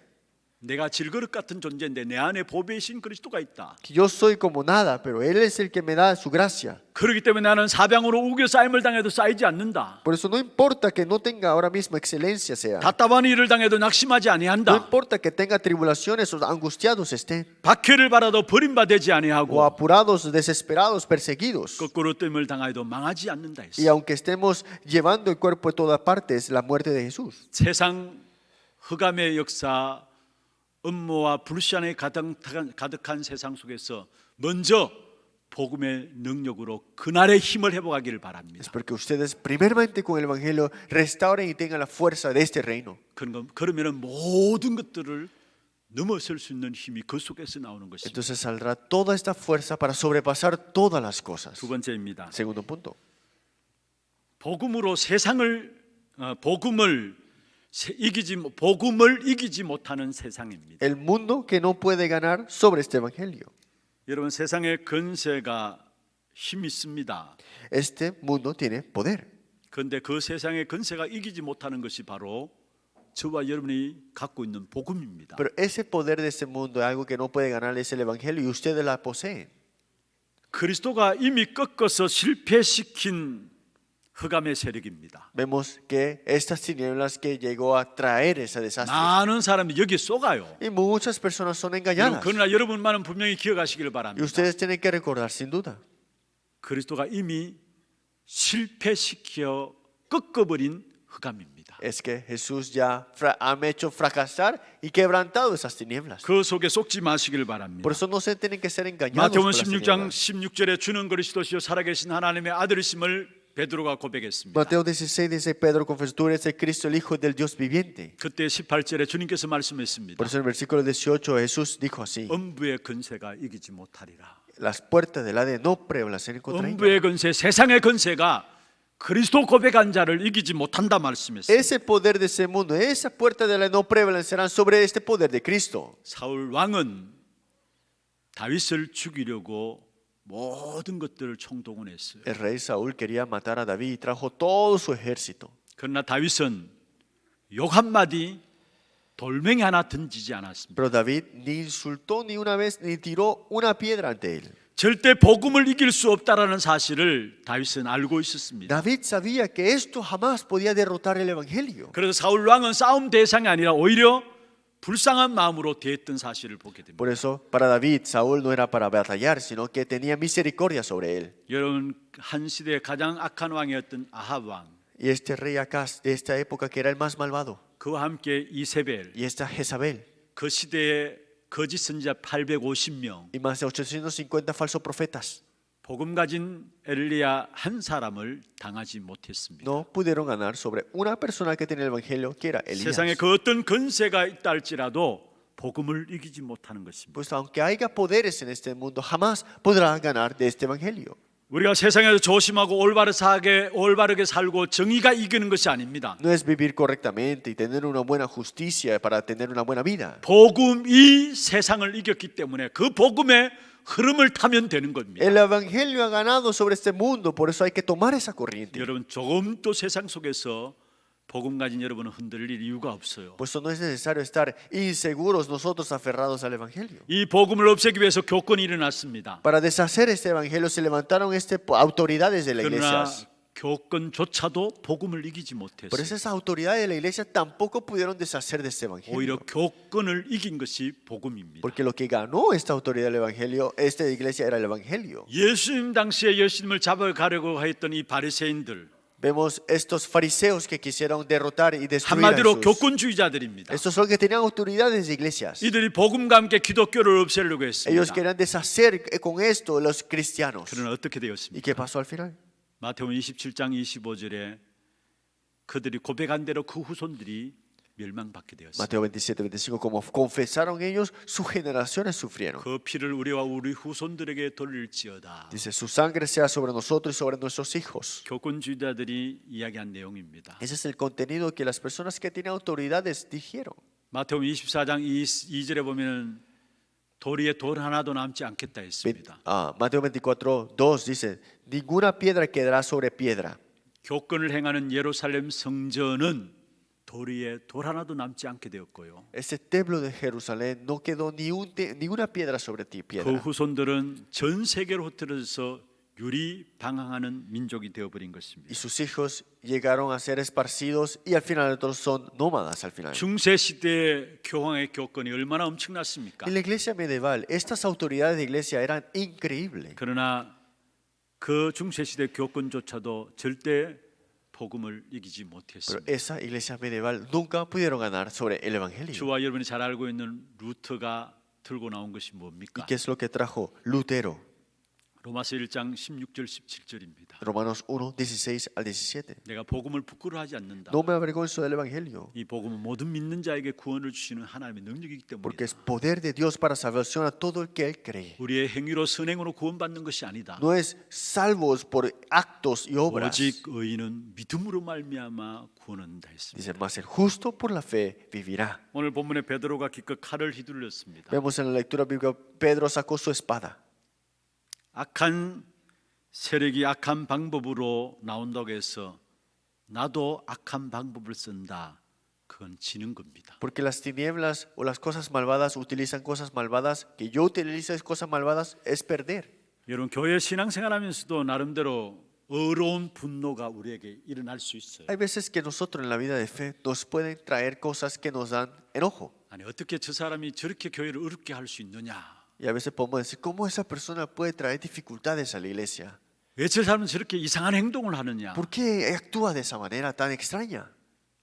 내가 질그릇 같은 존재인데 내 안에 보배이신 그리스도가 있다. que yo soy como nada, pero Él es el que me da su gracia. 그렇기 때문에 나는 사병으로 우겨 쌓임을 당해도 쌓이지 않는다. Por eso no importa que no tenga ahora mismo excelencia sea. 답답한 일을 당해도 낙심하지 No 아니한다. importa que tenga tribulaciones o angustiados estén, 박해를 받아도 버림받지 o 아니하고 apurados, desesperados, perseguidos. 거꾸로 뜸을 당하여도 망하지 않는다 Y 했어. aunque estemos llevando el cuerpo de todas partes, la muerte de Jesús. 세상 흑암의 역사, 음모와 불신이 가득한 세상 속에서 먼저 복음의 능력으로 그날의 힘을 회복하기를 Es 바랍니다. porque ustedes primeramente con el Evangelio restauren y tengan la fuerza de este reino. 그러면은 모든 것들을 넘어설 수 있는 힘이 그 속에서 나오는 것입니다. Entonces saldrá toda esta fuerza para sobrepasar todas las cosas. 두 번째입니다. Segundo punto. 복음으로 복음을 이기지 못하는 세상입니다. El mundo que no puede ganar sobre este Evangelio. 여러분 세상의 근세가 힘 있습니다. Este mundo tiene poder. 그런데 그 세상의 근세가 이기지 못하는 것이 바로 저와 여러분이 갖고 있는 복음입니다. Pero ese poder de este mundo es algo que no puede ganar, es el Evangelio y ustedes la poseen. 그리스도가 이미 꺾어서 실패시킨 흑암의 세력입니다. Vemos que estas tinieblas que llegó a traer ese desastre. 많은 사람이 여기 쏘가요. Y muchas personas son 여러분, engañadas. 그러나 여러분만은 분명히 기억하시길 Y 바랍니다. ustedes tienen que recordar sin duda. 그리스도가 이미 실패시켜 꺾어버린 흑암입니다. Es que Jesús ya ha hecho fracasar y quebrantado esas tinieblas. 그 속에 속지 마시길 바랍니다. Por eso no se tienen que ser engañados por 마태복음 las 16장 tinieblas. 16절에 주는 그리스도시요 살아계신 하나님의 아들이심을 베드로가 고백했습니다. Mateo 16 dice, Pedro confesó, tú eres el Cristo, el Hijo del Dios viviente. 그때 18절에 주님께서 말씀했습니다. Por eso en el versículo 18 Jesús dijo así, 음부의 근세가 이기지 못하리라. las puertas del Hades no prevalecen contra ella. 음부의 근세, 세상의 근세가 그리스도 고백한 자를 이기지 못한다 말씀했어요. Ese poder de ese mundo, esa puerta de la no prevalecerán sobre este poder de Cristo. 사울 왕은 다윗을 죽이려고 모든 것들을 총동원했어요. El rey Saúl quería matar a David y trajo todo su ejército. 그러나 다윗은 욕 한마디 돌멩이 하나 던지지 않았습니다. Pero David ni insultó ni una vez ni tiró una piedra ante él. 절대 복음을 이길 수 없다라는 사실을 다윗은 알고 있었습니다. David sabía que esto jamás podía derrotar el evangelio. 그래서 사울 왕은 싸움 대상이 아니라 오히려 불쌍한 마음으로 대했던 사실을 보게 됩니다. Por eso, para David, Saúl no era para batallar, sino que tenía misericordia sobre él. 여러분 한 시대의 가장 악한 왕이었던 아합 왕, Y este rey Acaz de esta época, que era el más malvado, 그와 함께 이세벨, y esta Jezabel, 그 시대의 거짓 선지자 850명, y más de 850 falsos profetas, 복음 가진 엘리야 한 사람을 당하지 못했습니다. no pudieron ganar sobre una persona que tenía el evangelio, que era 세상에 Elías. 그 어떤 근세가 있다 할지라도 복음을 이기지 못하는 것입니다. Pues aunque haya poderes en este mundo, jamás podrá ganar de este evangelio. 우리가 세상에서 조심하고 올바르게 살고 정의가 이기는 것이 아닙니다. No es vivir correctamente y tener una buena justicia para tener una buena vida. 복음이 세상을 이겼기 때문에 그 복음의 흐름을 타면 되는 겁니다. El evangelio ha ganado sobre este mundo, por eso hay que tomar esa corriente. 여러분 조금도 세상 속에서 복음 가진 여러분은 흔들릴 이유가 없어요. Pues no es necesario estar inseguros nosotros aferrados al evangelio. 이 복음을 없애기 위해서 교권이 일어났습니다. Para deshacer este evangelio se levantaron autoridades de la 그러나 iglesia. 교권조차도 복음을 이기지 Por 못했어요. esas autoridades de la iglesia tampoco pudieron deshacer de este 오히려 evangelio. 교권을 이긴 것이 복음입니다. Porque lo que ganó esta autoridad del evangelio, esta iglesia, era el evangelio. 예수님 당시에 예수님을 잡아가려고 했던 이 바리새인들, Vemos estos fariseos que quisieron derrotar y destruir a 한마디로 Jesús. 교권주의자들입니다. Estos son los que tenían autoridades de iglesias. 이들이 복음과 함께 기독교를 없애려고 Ellos 했습니다. querían deshacer con esto los cristianos. 그러나 어떻게 ¿Y 되었습니까? qué pasó al final? 마태복음 27장 25절에 그들이 고백한 대로 그 후손들이 멸망받게 되었습니다. Mateo 27, 25, como confesaron ellos, sus generaciones sufrieron. 그 피를 우리와 우리 후손들에게 돌릴지어다. Dice, su sangre sea sobre nosotros y sobre nuestros hijos. 교권주의자들이 이야기한 내용입니다. Ese es el contenido que las personas que tienen autoridades dijeron. 마태복음 24장 2절에 보면 도리에 돌 하나도 남지 않겠다 했습니다. Mateo 24, 2 dice, ninguna piedra quedará sobre piedra. 교권을 행하는 예루살렘 성전은 도리에 돌 하나도 남지 않게 되었고요. Ese templo de Jerusalén no quedó ninguna piedra sobre ti, 그 piedra. 후손들은 전 세계로 흩어져서 유리방황하는 민족이 되어버린 Y 것입니다. sus hijos llegaron a ser esparcidos y al final todos son nómadas al final. 중세 시대의 교황의 교권이 얼마나 엄청났습니까? En la iglesia medieval, estas autoridades de iglesia eran increíbles. 그러나 그 중세 시대 교권조차도 절대 복음을 이기지 Pero 못했습니다. esa iglesia medieval nunca pudieron ganar sobre el evangelio. 주와 여러분이 잘 알고 있는 루터가 들고 나온 것이 ¿Y 뭡니까? qué es lo que trajo Lutero? 로마서 1장 16절 17절입니다. Romanos 1, 16 al 17. 내가 복음을 부끄러워하지 않는다. No me avergonzo del evangelio, 이 복음은 모든 믿는 자에게 구원을 주시는 하나님의 능력이기 porque es 때문이다. poder de Dios para salvación a todo el que él cree. 우리의 행위로 선행으로 구원받는 것이 아니다. No es salvos por actos y obras. 오직 의인은 믿음으로 말미암아 구원한다 했습니다. Dice, más el justo por la fe vivirá. 오늘 본문에 베드로가 기껏 칼을 휘둘렀습니다. Vemos en la lectura bíblica, Pedro sacó su espada. 악한 세력이 악한 방법으로 나온다고 해서 나도 악한 방법을 쓴다. 그건 지는 겁니다. Porque las tinieblas o las cosas malvadas utilizan cosas malvadas, que yo utilice cosas malvadas es perder. 여러분 교회 신앙생활하면서도 나름대로 어려운 분노가 우리에게 일어날 수 있어요. Hay veces que nosotros en la vida de fe nos pueden traer cosas que nos dan enojo. 아니 어떻게 저 사람이 저렇게 교회를 어렵게 할 수 있느냐? Y a veces podemos decir, ¿cómo esa persona puede traer dificultades a la iglesia? 왜 저 사람은 저렇게 이상한 행동을 하느냐? ¿Por qué actúa de esa manera tan extraña?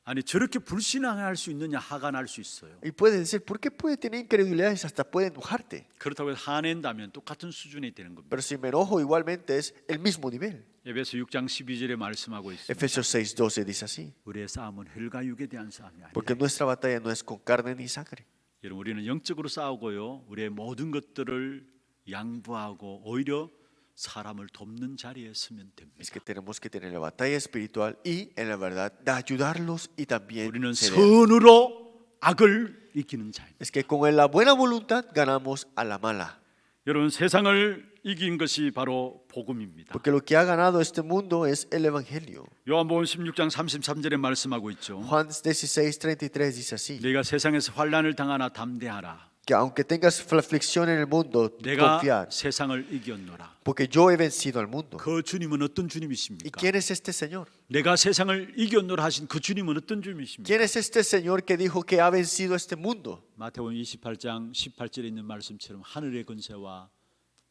아니 저렇게 불신앙할 수 있느냐? 화가 날 수 있어요. Y puede decir, ¿por qué puede tener incredulidades? Hasta puede enojarte. 그렇다고 해서 화낸다면 똑같은 수준이 되는 겁니다. Pero si me enojo, igualmente es el mismo nivel. 에베소 6장 12절에 말씀하고 있습니다. Efesios 6:12 dice así, 우리의 싸움은 혈과 육에 대한 싸움이 아니라 porque nuestra batalla no es con carne ni sangre. 여러분 우리는 영적으로 싸우고요. 우리의 모든 것들을 양보하고 오히려 사람을 돕는 자리에 서면 됩니다. Es que tenemos que tener la batalla espiritual y en la verdad de ayudarlos y también 우리는 ceder. 선으로 악을 이기는 자입니다. Es que con la buena voluntad ganamos a la mala. 여러분 세상을 이긴 것이 바로 복음입니다. Porque lo que ha ganado este mundo es el evangelio. 요한복음 16장 33절에 말씀하고 있죠. Juan 16:33 dice así, 네가 세상에서 환난을 당하나 담대하라. que aunque tengas aflicción en el mundo, 내가 confiad, 세상을 이겼노라. porque yo he vencido al mundo. 그 주님은 어떤 ¿Y 주님이십니까? quién es este Señor? 내가 세상을 이겼노라 하신 그 주님은 어떤 주님이십니까? ¿Quién es este Señor que dijo que ha vencido este mundo? 마태복음 28장 18절에 있는 말씀처럼 하늘의 권세와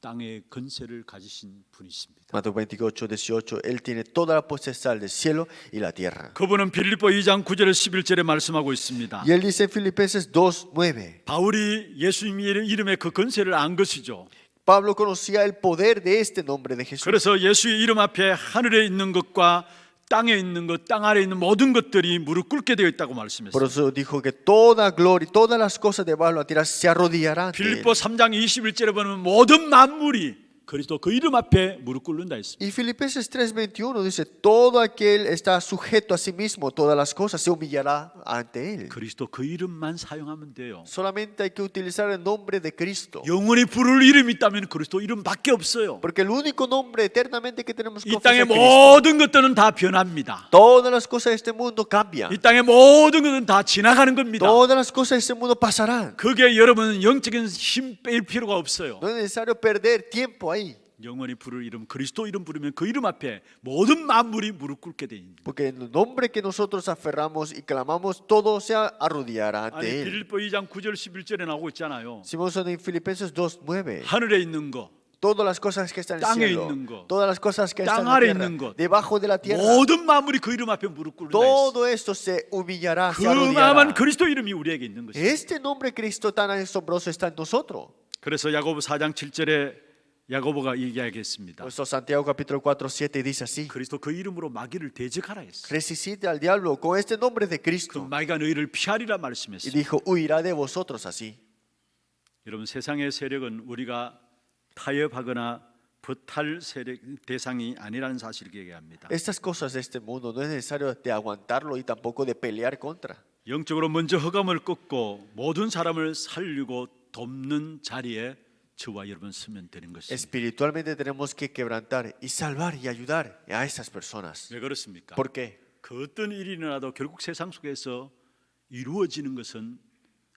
땅의 권세를 가지신 분이십니다. Mateo 28:18, Él tiene toda la potestad del cielo y la tierra. 그분은 빌립보 2장 9절 11절에 말씀하고 있습니다. Y Él dice en Filipenses 2:9, 바울이 예수님 이름의 그 권세를 안 것이죠. Pablo conocía el poder de este nombre de Jesús. 그래서 예수의 이름 앞에 하늘에 있는 것과 땅에 있는 것, 땅 아래에 있는 모든 것들이 무릎 꿇게 되어 있다고 Por 말씀했어요. eso dijo que toda gloria, todas las cosas debajo de la tierra se arrodillarán ante Él. 빌립보 3장 21절에 보면 모든 만물이 그리스도 그 이름 앞에 무릎 꿇는다 했습니다. Y Filipenses 3:21 dice, todo aquel está sujeto a sí mismo, todas las cosas se humillará ante Él. 그리스도 그 이름만 사용하면 돼요. Solamente hay que utilizar el nombre de Cristo. 영원히 부를 이름이 있다면 그리스도 이름밖에 없어요. Porque el único nombre eternamente que tenemos que 이 땅의 confesar es Cristo. 모든 것들은 다 변합니다. Todas las cosas de este mundo cambian. 이 땅의 모든 것은 다 지나가는 겁니다. Todas las cosas de este mundo pasarán. 그게 여러분은 영적인 힘 뺄 필요가 없어요. No es necesario perder tiempo ahí. 영원히 부를 이름 그리스도 이름 부르면 그 이름 앞에 모든 만물이 무릎 꿇게 돼 있는. Porque en el nombre que nosotros aferramos y clamamos, todo se arrodillará 아니 ante Él. 빌립보 2장 9절 11절에 나오고 있잖아요. Si vamos en Filipenses 2:9, 하늘에 있는 거, Todas las cosas que están en el 땅에 cielo, 있는 것, todas las cosas que están 땅 en la 아래 tierra, 있는 것, debajo de la tierra, 모든 만물이 그 이름 앞에 무릎 꿇는다 했어. todo esto se humillará, se 그만한 arrodillará. 그리스도 이름이 우리에게 있는 것이죠. Este nombre Cristo tan asombroso está en nosotros. 그래서 야고보 4장 7절에 야고보가 얘기하겠습니다. Por eso Santiago capítulo 4:7 dice así: 그리스도 그 이름으로 마귀를 대적하라 했어. resistid al diablo con este nombre de 그럼 Cristo. 마귀가 너희를 피하리라 Y 말씀했어요. dijo, huirá de vosotros así. 여러분, 세상의 세력은 우리가 타협하거나 버탈 세력 대상이 아니라는 사실을 얘기합니다. Estas cosas de este mundo no es necesario de aguantarlo y tampoco de pelear contra. 영적으로 먼저 허감을 끊고 모든 사람을 살리고 돕는 자리에 저와 여러분 서면 되는 것입니다. Espiritualmente tenemos que quebrantar y salvar y ayudar a esas personas. 왜 그렇습니까? ¿Por qué? 그 어떤 일이 일어나도 결국 세상 속에서 이루어지는 것은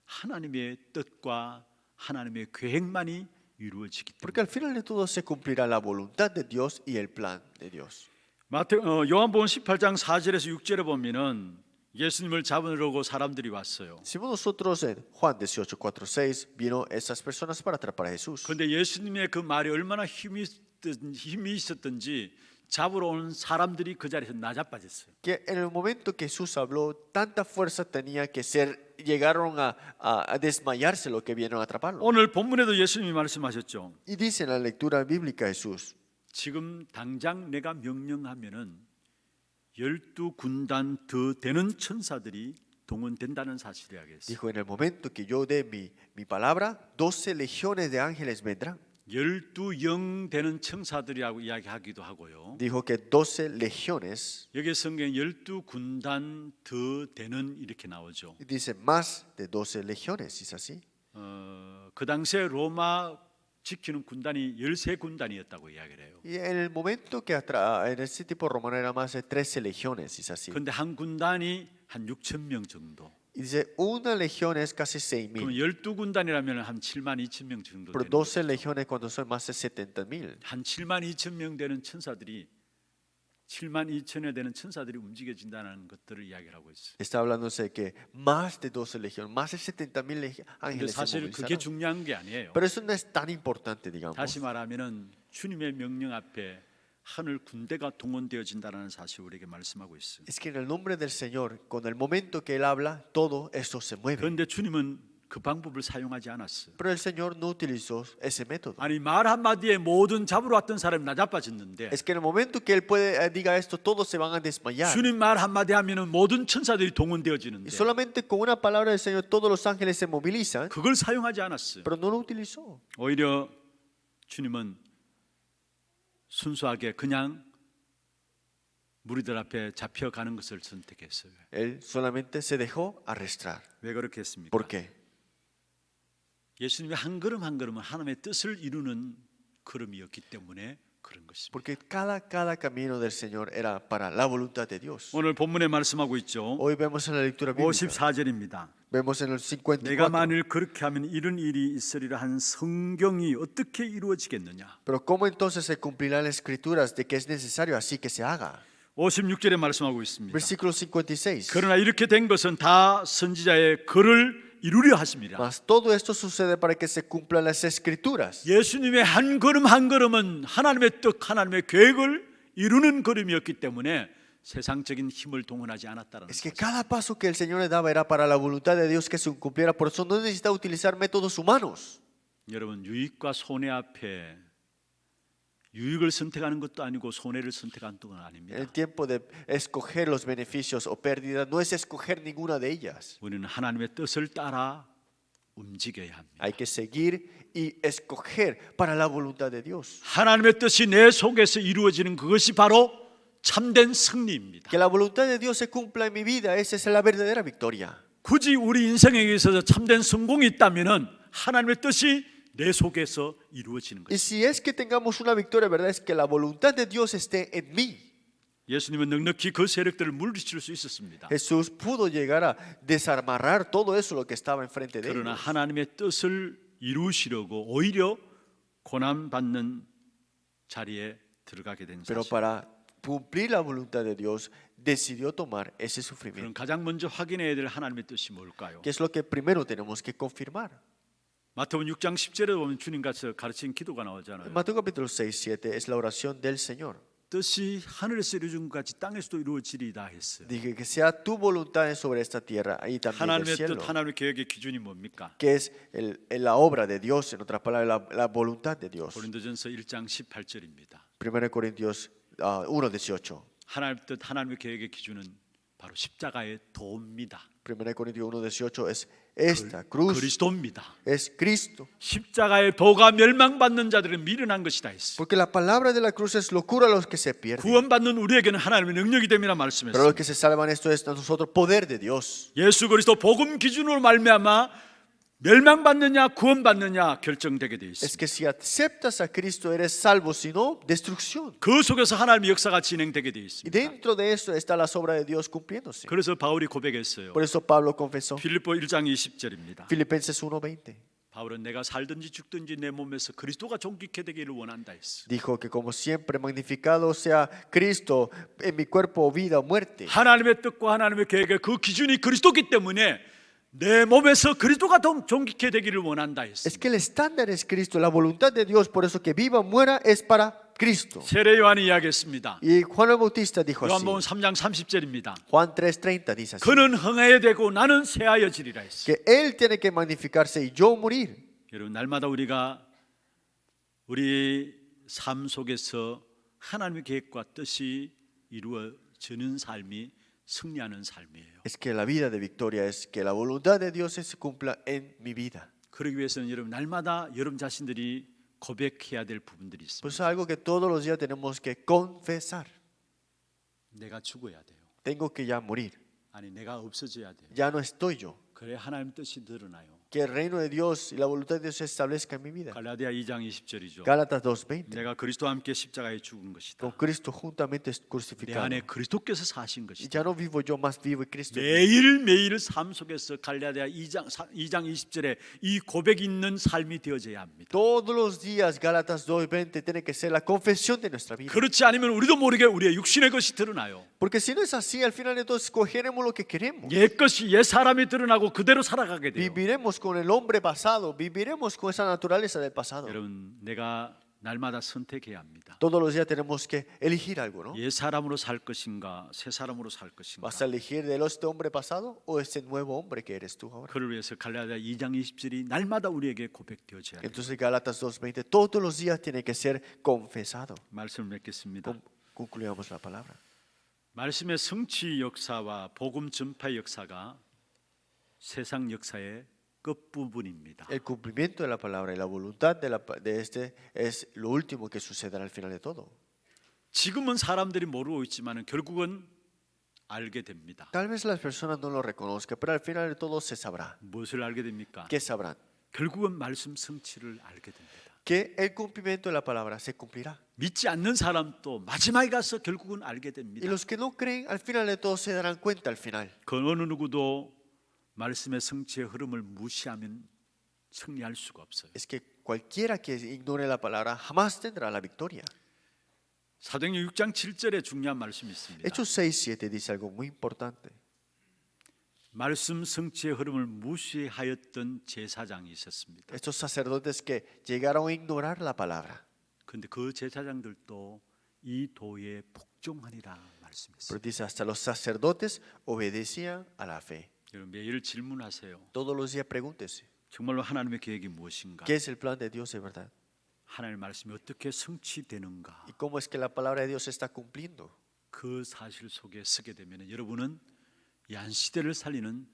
하나님의 뜻과 하나님의 계획만이 이루어지기 Porque 때문에. al final de todo se cumplirá la voluntad de Dios y el plan de Dios. 요한복음 18장 4절에서 6절에 보면은 예수님을 잡으려고 사람들이 왔어요. Si nosotros en Juan 18, 4, 6 vino esas personas para atrapar a Jesús. 그런데 예수님의 그 말이 얼마나 힘이 있었던지 잡으러 온 사람들이 그 자리에서 나자빠졌어요. Que en el momento que Jesús habló, tanta fuerza tenía que ser, llegaron a desmayarse los que vinieron a atraparlo. 오늘 본문에도 예수님이 말씀하셨죠. Y dice en la lectura bíblica Jesús: 지금 당장 내가 명령하면은 12군단 더 되는 천사들이 동원된다는 사실을 이야기했어요. dijo, en el momento que yo dé mi palabra, 12 legiones de ángeles vendrán. 12영 되는 천사들이라고 이야기하기도 하고요. Dijo que 12 legiones, 여기 성경에 12군단 더 되는 이렇게 나오죠. y dice más de 12 legiones, ¿es así? 그 당시에 로마 지키는 군단이 13군단이었다고 이야기를 해요. Y en el momento que en ese tipo romano era más de 13 legiones, ¿es así? 그런데 한 군단이 한 6천 명 정도. Y dice, una legión es casi 그럼 6,000. 12군단이라면 한 7만 2천 명 정도 Pero 되는 12 legiones cuando son más de 70,000. 한 7만 2천 명 되는 천사들이 7만 2천여 되는 천사들이 움직여진다는 것들을 이야기를 하고 있어요. Está hablándose de que más de 12 legiones, más de 70,000 근데 ángeles se 사실 그게 movilizarán. 중요한 게 아니에요. Pero eso no es tan importante, digamos. 다시 말하면은 주님의 명령 앞에 하늘 군대가 동원되어진다는 사실을 우리에게 말씀하고 있어요. Es que en el nombre del Señor, con el momento que Él habla, todo eso se mueve. 그런데 주님은 그 방법을 사용하지 않았어요. Pero el Señor no utilizó ese método. 아니 말 한마디에 모든 잡으러 왔던 사람이 나자빠졌는데 Es que en el momento que Él diga esto, todos se van a desmayar. 주님 말 한마디 하면은 모든 천사들이 Y 동원되어지는데 solamente con una palabra del Señor, todos los ángeles se movilizan, 그걸 사용하지 않았어요. pero no lo utilizó. 오히려 주님은 순수하게 그냥 무리들 앞에 잡혀가는 것을 선택했어요. Él solamente se dejó arrastrar. 왜 그렇게 했습니까? ¿Por qué? 예수님이 한 걸음 한 걸음은 하나님의 뜻을 이루는 걸음이었기 때문에 그런 것입니다. Porque cada camino del Señor era para la voluntad de Dios. 오늘 본문에 말씀하고 있죠. Hoy vemos en la lectura bíblica, 54절입니다. vemos en el 내가 54. 만일 그렇게 하면 이런 일이 있으리라 한 성경이 어떻게 이루어지겠느냐? Pero ¿cómo entonces se cumplirán las escrituras de que es necesario así que se haga? 56절에 말씀하고 있습니다. Versículo 56. 그러나 이렇게 된 것은 다 선지자의 글을 이루려 하심이라. Mas todo esto sucede para que se cumplan las escrituras. 예수님의 한 걸음 한 걸음은 하나님의 뜻, 하나님의 계획을 이루는 걸음이었기 때문에 세상적인 힘을 동원하지 않았다는 Es que 거죠. cada paso que el Señor le daba era para la voluntad de Dios que se cumpliera. Por eso no necesita utilizar métodos humanos. 여러분 유익과 손해 앞에 유익을 선택하는 것도 아니고 손해를 선택하는 것도 En 아닙니다. el tiempo de escoger los beneficios o pérdidas, no es escoger ninguna de ellas. 우리는 하나님의 뜻을 따라 움직여야 합니다. Hay que seguir y escoger para la voluntad de Dios. 하나님의 뜻이 내 속에서 이루어지는 그것이 바로 참된 승리입니다. Que la voluntad de Dios se cumpla en mi vida, esa es la verdadera victoria. 굳이 우리 인생에 있어서 참된 성공이 있다면은 하나님의 뜻이 내 속에서 이루어지는 Y 것입니다. si es que tengamos una victoria, ¿verdad? Es que la voluntad de Dios esté en mí. 예수님은 넉넉히 그 세력들을 물리칠 수 있었습니다. Jesús pudo llegar a desarmarrar todo eso lo que estaba enfrente de 그러나 ellos. 하나님의 뜻을 이루시려고 오히려 고난 받는 자리에 들어가게 된 Pero 사실. para cumplir la voluntad de Dios, decidió tomar ese 그럼 sufrimiento. 가장 먼저 확인해야 될 하나님의 뜻이 뭘까요? ¿Qué es lo que primero tenemos que confirmar? 마태복음 6장 10절에 보면 주님께서 가르친 기도가 나오잖아요. En Mateo capítulo 6, 7 es la oración del Señor. 뜻이 하늘에서 이루어진 것 같이 땅에서도 이루어지리다 했어요. Dije que sea tu voluntad sobre esta tierra y también en el 하나님의 cielo. 뜻, 하나님의 계획의 기준이 뭡니까? Que es la obra de Dios, en otras palabras, la voluntad de Dios. 고린도전서 1장 18절입니다. 1 Corintios 1:18. 하나님 뜻, 하나님의 계획의 기준은 바로 십자가의 도입니다. 1 Corintios 1:18 es esta cruz, 그리스도입니다. es Cristo. 십자가의 도가 멸망받는 자들은 미련한 것이다 했어요. Porque la palabra de la cruz es locura a los que se pierden. 구원받는 우리에게는 하나님의 능력이 됨이라 Pero 말씀했어요. los que se salvan, esto es a nosotros poder de Dios. 예수 그리스도 복음 기준으로 말미암아 멸망받느냐 구원받느냐 결정되게 돼 Es 있습니다. que si aceptas a Cristo eres salvo, si no, destrucción. 그 속에서 하나님의 역사가 진행되게 돼 Y 있습니다. dentro de eso está la obra de Dios cumpliéndose. 그래서 바울이 고백했어요. Por eso Pablo confesó, 빌립보 1장 20절입니다. Filipenses 1:20, 바울은 내가 살든지 죽든지 내 몸에서 그리스도가 존귀케 되기를 원한다 했어. dijo que como siempre magnificado sea Cristo en mi cuerpo, vida o muerte. 하나님의 뜻과 하나님의 계획의 그 기준이 그리스도기 때문에 내 몸에서 그리스도가 존귀케 되기를 원한다 했어. Es que el estándar es Cristo, la voluntad de Dios, por eso que viva o muera es para Cristo. 세례 요한이 이야기했습니다. Y Juan el Bautista dijo así, 요한복음 3장 30절입니다. Juan 3:30 dice así, 그는 흥해야 되고 나는 쇠하여지리라 했어. que Él tiene que magnificarse y yo morir. 여러분 날마다 우리가 우리 삶 속에서 하나님의 계획과 뜻이 이루어지는 삶이 승리하는 삶이에요. Es que la vida de victoria es que la voluntad de Dios se cumpla en mi vida. 그러기 위해서는 여러분 날마다 여러분 자신들이 고백해야 될 부분들이 있습니다. Pues es algo que todos los días tenemos que confesar. 내가 죽어야 돼요. Tengo que ya morir. 아니 내가 없어져야 돼요. Ya no estoy yo. 그래 하나님 뜻이 드러나요. Que el reino de Dios y la voluntad de Dios se establezca en mi vida. 갈라디아 2장 20절이죠. Gálatas 2:20. 내가 그리스도와 함께 십자가에 죽은 것이다. Con Cristo juntamente 내 crucificado. 안에 그리스도께서 사신 Y 것이다. ya no vivo yo, más vivo Cristo. en mí. 매일매일 삶 속에서 갈라디아 2장 20절에 이 고백이 있는 삶이 되어져야 합니다. Todos los días Gálatas 2:20 tiene que ser la confesión de nuestra vida. 그렇지 않으면 우리도 모르게 우리의 육신의 것이 드러나요. Porque si no es así, al final de todo escogeremos lo que queremos. 옛 것이 옛 사람이 드러나고 그대로 살아가게 돼요. Viviremos con el hombre pasado, viviremos con esa naturaleza del pasado. 여러분 내가 날마다 선택해야 합니다. Todos los días tenemos que elegir algo, ¿no? 옛 사람으로 살 것인가 새 사람으로 살 것인가. ¿Vas a elegir de este hombre pasado o ese nuevo hombre que eres tú ahora? 그를 위해서 갈라디아 2장 20절이 날마다 우리에게 고백되어져야 돼요. Entonces Gálatas 2:20 todos los días tiene que ser confesado. 말씀을 맺겠습니다. Concluyamos la palabra. 말씀의 성취 역사와 복음 전파의 역사가 세상 역사의 끝부분입니다. El cumplimiento de la palabra y la voluntad de este es lo último que sucederá al final de todo. 지금은 사람들이 모르고 있지만 결국은 알게 됩니다. Tal vez las personas no lo reconozcan, pero al final de todo se sabrá. 무엇을 알게 됩니까? ¿Qué sabrán? 결국은 말씀 성취를 알게 됩니다. Que el cumplimiento de la palabra se cumplirá. 믿지 않는 사람도 마지막에 가서 결국은 알게 Y 됩니다. los que no creen, al final de todo se darán cuenta al final. 그 어느 누구도 말씀의 성취의 흐름을 무시하면 승리할 수가 없어요. Es que cualquiera que ignore la palabra jamás tendrá la victoria. 사도행전 6장 7절에 중요한 말씀이 있습니다. Hechos 6:7 dice algo muy importante. 말씀 성취의 흐름을 무시하였던 제사장이 있었습니다. Estos sacerdotes que llegaron a ignorar la palabra. 그런데 그 제사장들도 이 도에 복종하리라 말씀했어요. Pero dice, hasta los sacerdotes obedecían a la fe. 여러분 매일 질문하세요. Todos los días pregúntese, 정말로 하나님의 계획이 무엇인가? ¿qué es el plan de Dios de verdad? 하나님의 말씀이 어떻게 성취되는가? ¿Y cómo es que la palabra de Dios se está cumpliendo? 그 사실 속에 서게 되면 여러분은 이 한 시대를 살리는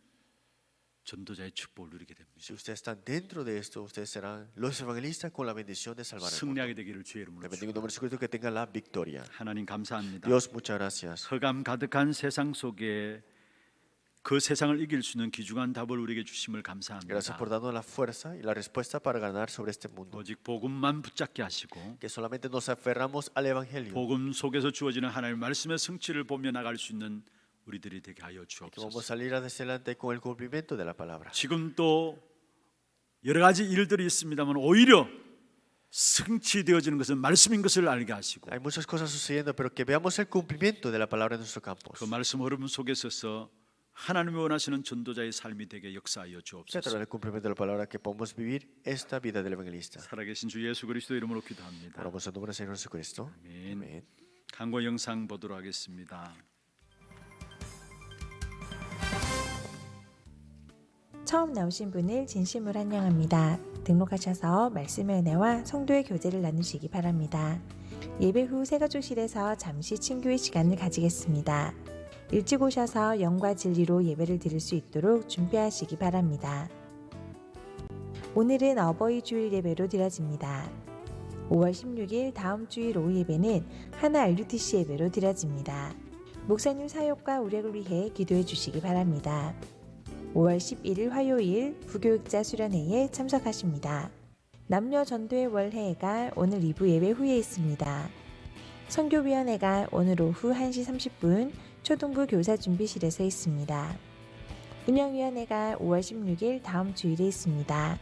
전도자의 축복을 누리게 됩니다. Si ustedes están dentro de esto, ustedes serán los evangelistas con la bendición de salvar al mundo. 승리하게 되기를 주의 이름으로 Le bendigo en nombre de Jesucristo que tengan la victoria. 하나님 감사합니다. Dios, muchas gracias. 흑암 가득한 세상 속에 그 세상을 이길 수 있는 귀중한 답을 우리에게 주심을 감사합니다. Gracias por darnos la fuerza y la respuesta para ganar sobre este mundo. 오직 복음만 붙잡게 하시고 Que solamente nos aferramos al evangelio. 복음 속에서 주어지는 하나님의 말씀의 성취를 보며 나갈 수 있는 우리들이 되게 하여 Que vamos a 주옵소서. salir adelante con el cumplimiento de la palabra. 지금 또 여러 가지 일들이 있습니다만 오히려 성취되어지는 것은 말씀인 것을 알게 하시고 Hay muchas cosas sucediendo, pero que veamos el cumplimiento de la palabra en nuestro campus. 그 말씀 흐름 속에 서서 하나님이 원하시는 전도자의 삶이 되게 역사하여 Que a 주옵소서. través del cumplimiento de la palabra que podamos vivir esta vida del evangelista. 살아계신 주 예수 그리스도 이름으로 기도합니다. Oramos en nombre del Señor Jesucristo. 아멘. Amén. 광고 영상 보도록 하겠습니다. 처음 나오신 분을 진심으로 환영합니다. 등록하셔서 말씀의 은혜와 성도의 교제를 나누시기 바랍니다. 예배 후 새가족실에서 잠시 친교의 시간을 가지겠습니다. 일찍 오셔서 영과 진리로 예배를 드릴 수 있도록 준비하시기 바랍니다. 오늘은 어버이 주일 예배로 드려집니다. 5월 16일 다음 주일 오후 예배는 하나 RUTC 예배로 드려집니다. 목사님 사역과 우력을 위해 기도해 주시기 바랍니다. 5월 11일 화요일 부교육자 수련회에 참석하십니다. 남녀 전도의 월회가 오늘 2부 예배 후에 있습니다. 선교위원회가 오늘 오후 1시 30분 초등부 교사 준비실에서 있습니다. 운영위원회가 5월 16일 다음 주일에 있습니다.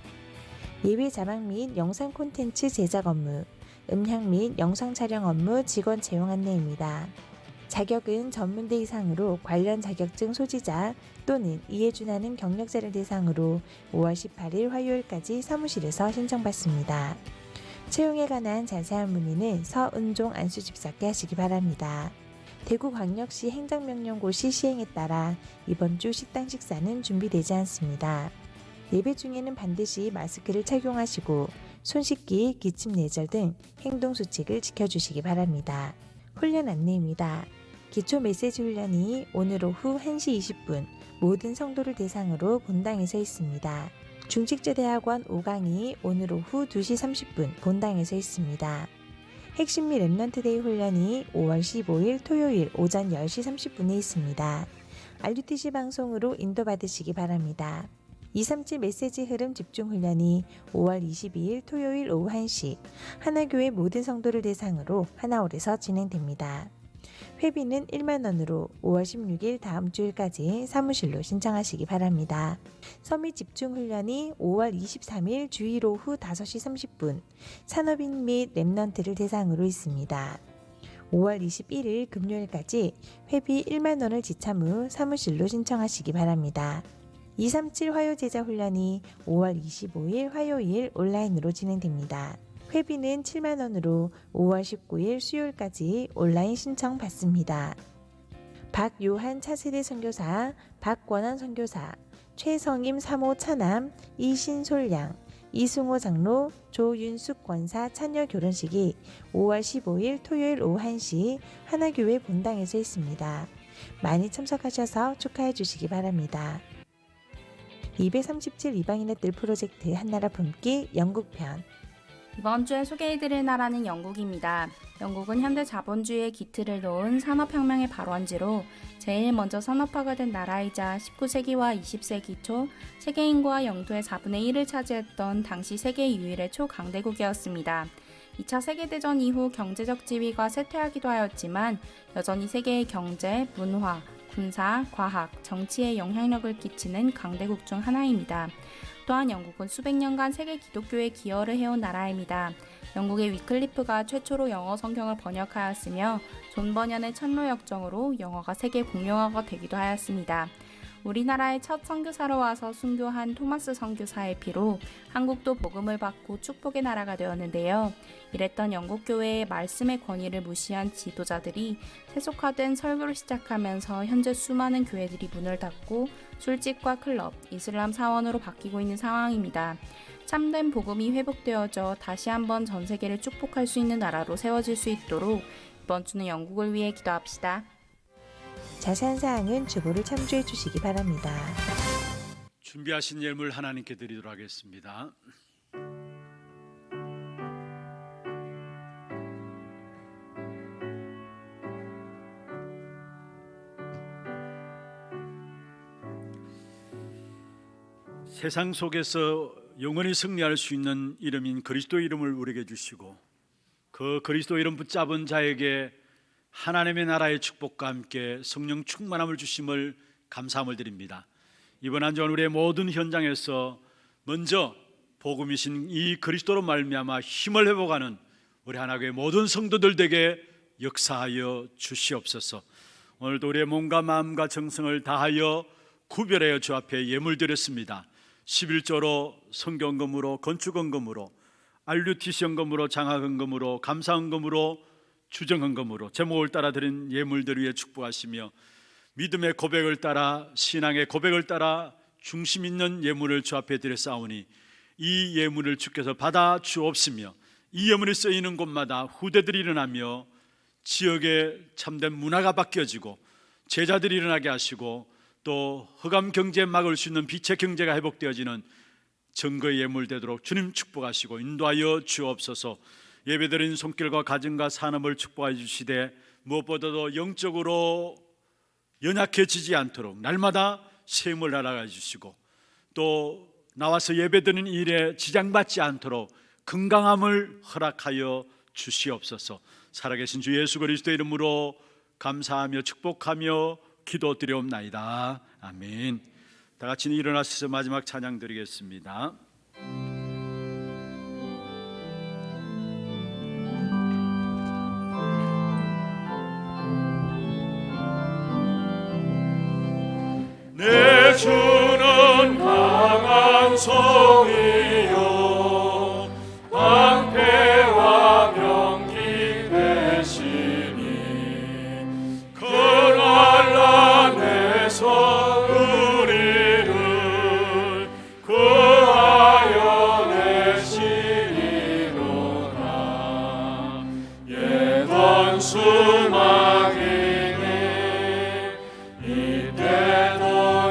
예배 자막 및 영상 콘텐츠 제작 업무, 음향 및 영상 촬영 업무 직원 채용 안내입니다. 자격은 전문대 이상으로 관련 자격증 소지자 또는 이에 준하는 경력자를 대상으로 5월 18일 화요일까지 사무실에서 신청받습니다. 채용에 관한 자세한 문의는 서은종 안수집사께 하시기 바랍니다. 대구광역시 행정명령고시 시행에 따라 이번 주 식당 식사는 준비되지 않습니다. 예배 중에는 반드시 마스크를 착용하시고 손 씻기, 기침 내절 등 행동수칙을 지켜주시기 바랍니다. 훈련 안내입니다. 기초 메시지 훈련이 오늘 오후 1시 20분 모든 성도를 대상으로 본당에서 있습니다. 중직제대학원 5강이 오늘 오후 2시 30분 본당에서 있습니다. 핵심 및 랩넌트 데이 훈련이 5월 15일 토요일 오전 10시 30분에 있습니다. RUTC 방송으로 인도받으시기 바랍니다. 237 메시지 흐름 집중 훈련이 5월 22일 토요일 오후 1시 하나교회 모든 성도를 대상으로 하나홀에서 진행됩니다. 회비는 1만원으로 5월 16일 다음 주일까지 사무실로 신청하시기 바랍니다. 서밋 집중훈련이 5월 23일 주일 오후 5시 30분 산업인 및 랩넌트를 대상으로 있습니다. 5월 21일 금요일까지 회비 1만원을 지참 후 사무실로 신청하시기 바랍니다. 237 화요제자 훈련이 5월 25일 화요일 온라인으로 진행됩니다. 회비는 7만원으로 5월 19일 수요일까지 온라인 신청 받습니다. 박요한 차세대 선교사, 박권원 선교사, 최성임 사모 차남, 이신솔양, 이승호 장로, 조윤숙 권사 차녀 결혼식이 5월 15일 토요일 오후 1시 하나교회 본당에서 있습니다. 많이 참석하셔서 축하해 주시기 바랍니다. 237 이방인의 뜰 프로젝트 한나라 품기 영국편. 이번 주에 소개해드릴 나라는 영국입니다. 영국은 현대 자본주의의 기틀을 놓은 산업혁명의 발원지로 제일 먼저 산업화가 된 나라이자 19세기와 20세기 초 세계 인구와 영토의 4분의 1을 차지했던 당시 세계 유일의 초강대국이었습니다. 2차 세계대전 이후 경제적 지위가 쇠퇴하기도 하였지만 여전히 세계의 경제, 문화, 군사, 과학, 정치에 영향력을 끼치는 강대국 중 하나입니다. 또한 영국은 수백 년간 세계 기독교에 기여를 해온 나라입니다. 영국의 위클리프가 최초로 영어 성경을 번역하였으며 존 버년의 천로 역정으로 영어가 세계 공용어가 되기도 하였습니다. 우리나라의 첫 선교사로 와서 순교한 토마스 선교사의 피로 한국도 복음을 받고 축복의 나라가 되었는데요. 이랬던 영국 교회의 말씀의 권위를 무시한 지도자들이 세속화된 설교를 시작하면서 현재 수많은 교회들이 문을 닫고 술집과 클럽, 이슬람 사원으로 바뀌고 있는 상황입니다. 참된 복음이 회복되어져 다시 한번 전 세계를 축복할 수 있는 나라로 세워질 수 있도록 이번 주는 영국을 위해 기도합시다. 자세한 사항은 주보를 참조해 주시기 바랍니다. 준비하신 예물 하나님께 드리도록 하겠습니다. 세상 속에서 영원히 승리할 수 있는 이름인 그리스도 이름을 우리에게 주시고 그 그리스도 이름 붙잡은 자에게 하나님의 나라의 축복과 함께 성령 충만함을 주심을 감사함을 드립니다. 이번 한 주간 우리의 모든 현장에서 먼저 복음이신 이 그리스도로 말미암아 힘을 회복하는 우리 하나교회 모든 성도들에게 역사하여 주시옵소서. 오늘도 우리의 몸과 마음과 정성을 다하여 구별하여 주 앞에 예물 드렸습니다. 11조로 성경금으로, 건축헌금으로, RUTC헌금으로, 장학헌금으로, 감사헌금으로, 주정헌금으로 제목을 따라 드린 예물들 위에 축복하시며 믿음의 고백을 따라, 신앙의 고백을 따라 중심 있는 예물을 주 앞에 드렸사오니 이 예물을 주께서 받아 주옵시며 이 예물이 쓰이는 곳마다 후대들이 일어나며 지역의 참된 문화가 바뀌어지고 제자들이 일어나게 하시고 또 흑암 경제에 막을 수 있는 빛의 경제가 회복되어지는 증거의 예물 되도록 주님 축복하시고 인도하여 주옵소서. 예배드린 손길과 가정과 산업을 축복하여 주시되 무엇보다도 영적으로 연약해지지 않도록 날마다 셈을 날아가 주시고 또 나와서 예배드리는 일에 지장받지 않도록 건강함을 허락하여 주시옵소서. 살아계신 주 예수 그리스도의 이름으로 감사하며 축복하며 기도드리옵나이다. 아멘. 다 같이 일어나셔서 마지막 찬양 드리겠습니다. 내 주는 강한 성이요 방패와 병기 대신이 그날 안에서 우리를 구하여 내시리로다. 예던 수막이니 이때도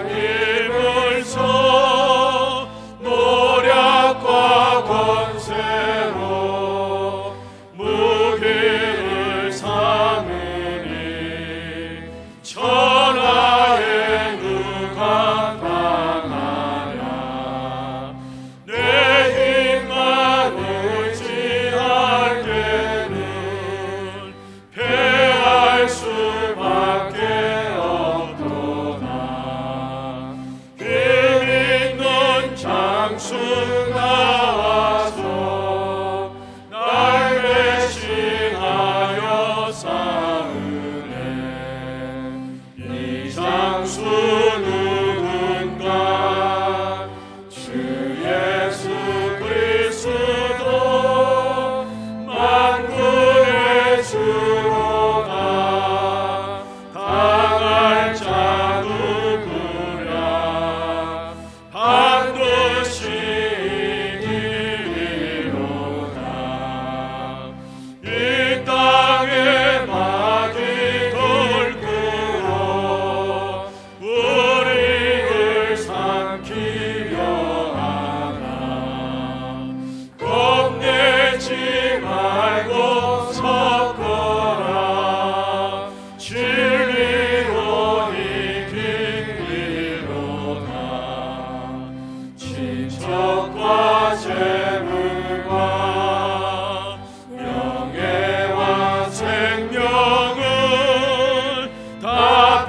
힘을 써 노력과 권세로 무기를 삼으니 천하에 누가 당하랴. 내 힘만 의지할 때는 패할 수밖에 없도다. 힘 있는 장수 나와서 날 대신하여 싸우네. 이 장수 누군가 주 예수 그리스도 만군의 주로다. 당할 자 누구랴. 반드시 이기리로다. 이 땅에 막이 돌고 우리를 삼키려 하나. 겁내지 말고 섰거라. 진리로 이기리로다. 친척과 재물과 명예와 생명을 다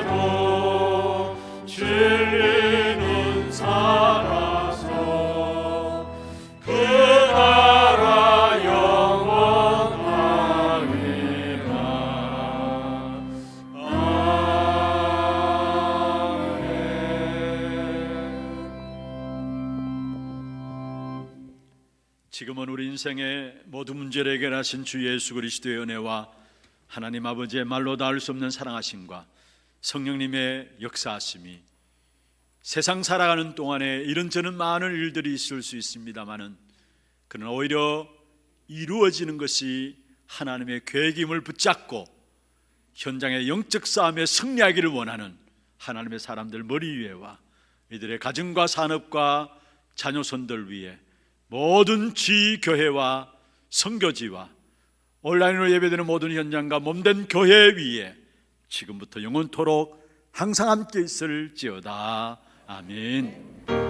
빼앗긴데도 진리는 살아서 그 나라 영원하리라. 아멘. 지금은 우리 인생의 모든 문제를 해결하신 주 예수 그리스도의 은혜와 하나님 아버지의 말로 닿을 수 없는 사랑하심과 성령님의 역사하심이 세상 살아가는 동안에 이런저런 많은 일들이 있을 수 있습니다마는 그러나 오히려 이루어지는 것이 하나님의 계획임을 붙잡고 현장의 영적 싸움에 승리하기를 원하는 하나님의 사람들 머리 위에와 이들의 가정과 산업과 자녀손들 위에 모든 지교회와 선교지와 온라인으로 예배드리는 모든 현장과 몸된 교회 위에 지금부터 영원토록 항상 함께 있을지어다. 아멘.